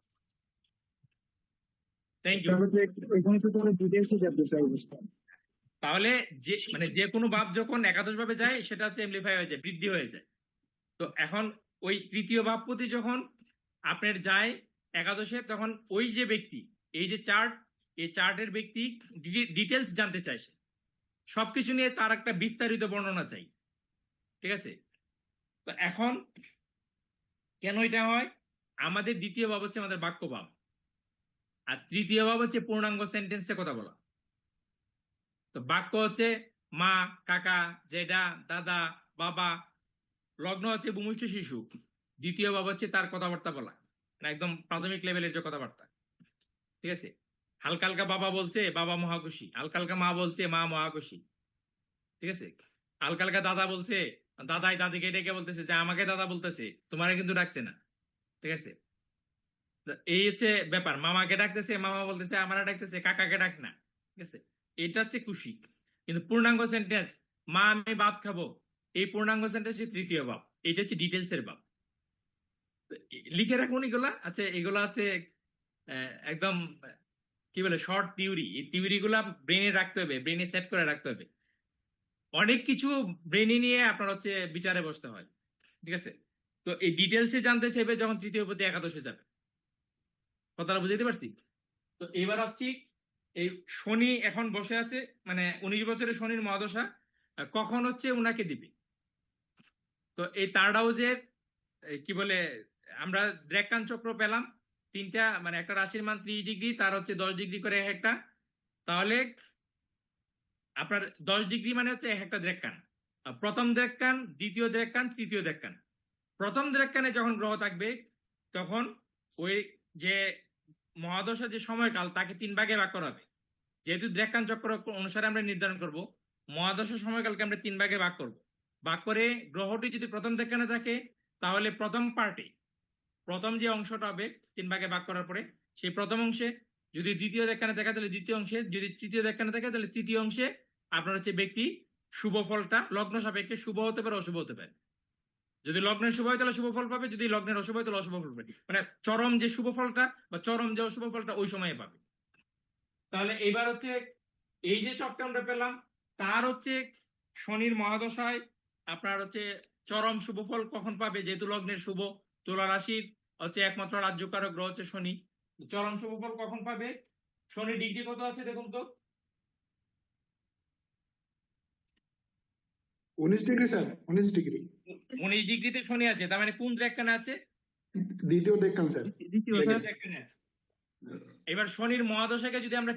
থ্যাংক ইউ। এখানে তো কোনো ডিটেইলস জানতে চাইবো স্যার। তাহলে যে কোনো ভাব যখন একাদশ ভাবে যায় সেটা হচ্ছে এমপ্লিফাই হয়ে যায়, বৃদ্ধি হয়ে যায়। তো এখন ওই তৃতীয় ভাবপতি যখন আপনার যায় একাদশে, তখন ওই যে ব্যক্তি, এই যে চার্ট, এই চার্টের ব্যক্তি ডিটেলস জানতে চাইছে, সবকিছু নিয়ে তার একটা বিস্তারিত বর্ণনা চাই। ঠিক আছে, তো এখন কেন এটা হয়? আমাদের দ্বিতীয় ভাব হচ্ছে আমাদের বাক্য ভাব, আর তৃতীয় ভাব হচ্ছে পূর্ণাঙ্গ সেন্টেন্সে কথা বলা। তো বাক্য হচ্ছে মা, কাকা, জেঠা, দাদা, বাবা, লগ্ন হচ্ছে ভূমিষ্ঠ শিশু, দ্বিতীয় ভাব হচ্ছে তার কথাবার্তা বলা, মানে একদম প্রাথমিক লেভেলের যে কথাবার্তা। ঠিক আছে, হালকা হালকা বাবা বলছে বাবা মহাখুশি, হালকা হালকা মা বলছে মা মহাখুশি। ঠিক আছে, হালকা হালকা দাদা বলছে, দাদাই দাদিকে ডেকে বলতেছে যে আমাকে দাদা বলতেছে, তোমারে কিন্তু ডাকছে না। ঠিক আছে, তো এই হচ্ছে ব্যাপার, মামাকে ডাকতেছে, মামা বলতেছে আমারা ডাকতেছে, কাকাকে ডাক না। ঠিক আছে, এটা হচ্ছে খুশি। কিন্তু পূর্ণাঙ্গ সেন্টেন্স, মা আমি ভাত খাবো, এই পূর্ণাঙ্গ সেন্টেন্স হচ্ছে তৃতীয় ভাব, এটা হচ্ছে ডিটেলস এর ভাব। লিখে রাখুন এগুলা। আচ্ছা, এগুলা আছে একদম কি বলে শর্ট থিওরি, এই থিওরি গুলা ব্রেনে রাখতে হবে, ব্রেনে সেট করে রাখতে হবে। অনেক কিছু ব্রেনে নিয়ে আপনার হচ্ছে বিচারে বসতে হয়। ঠিক আছে, তো তো এই ডিটেলসে জানতে চাইবে যখন তৃতীয় প্রতি একাদশে যাবে। কথাটা বুঝাইতে পারছি? তো এবার আসছি, এই শনি এখন বসে আছে, মানে 19 বছরের শনির মহাদশা কখন হচ্ছে উনাকে দিবে। তো এই থার্ড হাউসের কি বলে আমরা দ্রেকান চক্র পেলাম তিনটা, মানে একটা রাশির মান 30 ডিগ্রি, তার হচ্ছে 10 ডিগ্রি করে এক একটা, তাহলে আপনার 10 ডিগ্রি মানে হচ্ছে এক একটা দ্রেকান। প্রথম দ্রেকান, দ্বিতীয় দ্রেকান, তৃতীয় দ্রেকান। প্রথম দ্রেকানে যখন গ্রহ থাকবে তখন ওই যে মহাদশা যে সময়কাল তাকে 3 ভাগে ভাগ করা হবে। যেহেতু দ্রেকান চক্র অনুসারে আমরা নির্ধারণ করব, মহাদশা সময়কালকে আমরা 3 ভাগে ভাগ করব। ভাগ করে গ্রহটি যদি প্রথম দ্রেকানে থাকে তাহলে প্রথম পার্টে, প্রথম যে অংশটা হবে 3 ভাগে ভাগ করার পরে, সেই প্রথম অংশে যদি দ্বিতীয় দ্রেকানে থাকে তাহলে দ্বিতীয় অংশে, যদি তৃতীয় দ্রেকানে থাকে তাহলে তৃতীয় অংশে আপনার হচ্ছে ব্যক্তি শুভ ফলটা লগ্ন সাপেক্ষে শুভ হতে পারে, অশুভ হতে পারে। যদি লগ্নের শুভ হয় তাহলে শুভ ফল পাবে, যদি লগ্নের অশুভ হয় তাহলে অশুভ ফল পাবে। মানে চরম যে শুভ ফলটা বা চরম যে অশুভ ফলটা ওই সময়ে পাবে। তাহলে এবার হচ্ছে এই যে চক্র আমরা পেলাম তার হচ্ছে শনির মহাদশায় আপনার হচ্ছে চরম শুভ ফল কখন পাবে, যেহেতু লগ্নের শুভ, তুলা রাশির হচ্ছে একমাত্র রাজ্যকারক গ্রহ হচ্ছে শনি। চরম শুভ ফল কখন পাবে? শনি ডিগ্রি কত আছে দেখুন তো? 19 ডিগ্রি স্যার, 19 ডিগ্রি 19 ডিগ্রিতে শনি আছে, তার মানে কোন দ্রেকানে আছে? দ্বিতীয় দেখলাম স্যার। দ্বিতীয় দ্বিতীয় দ্রেকানে আছে। এবার শনির মহাদশাকে যদি আমরা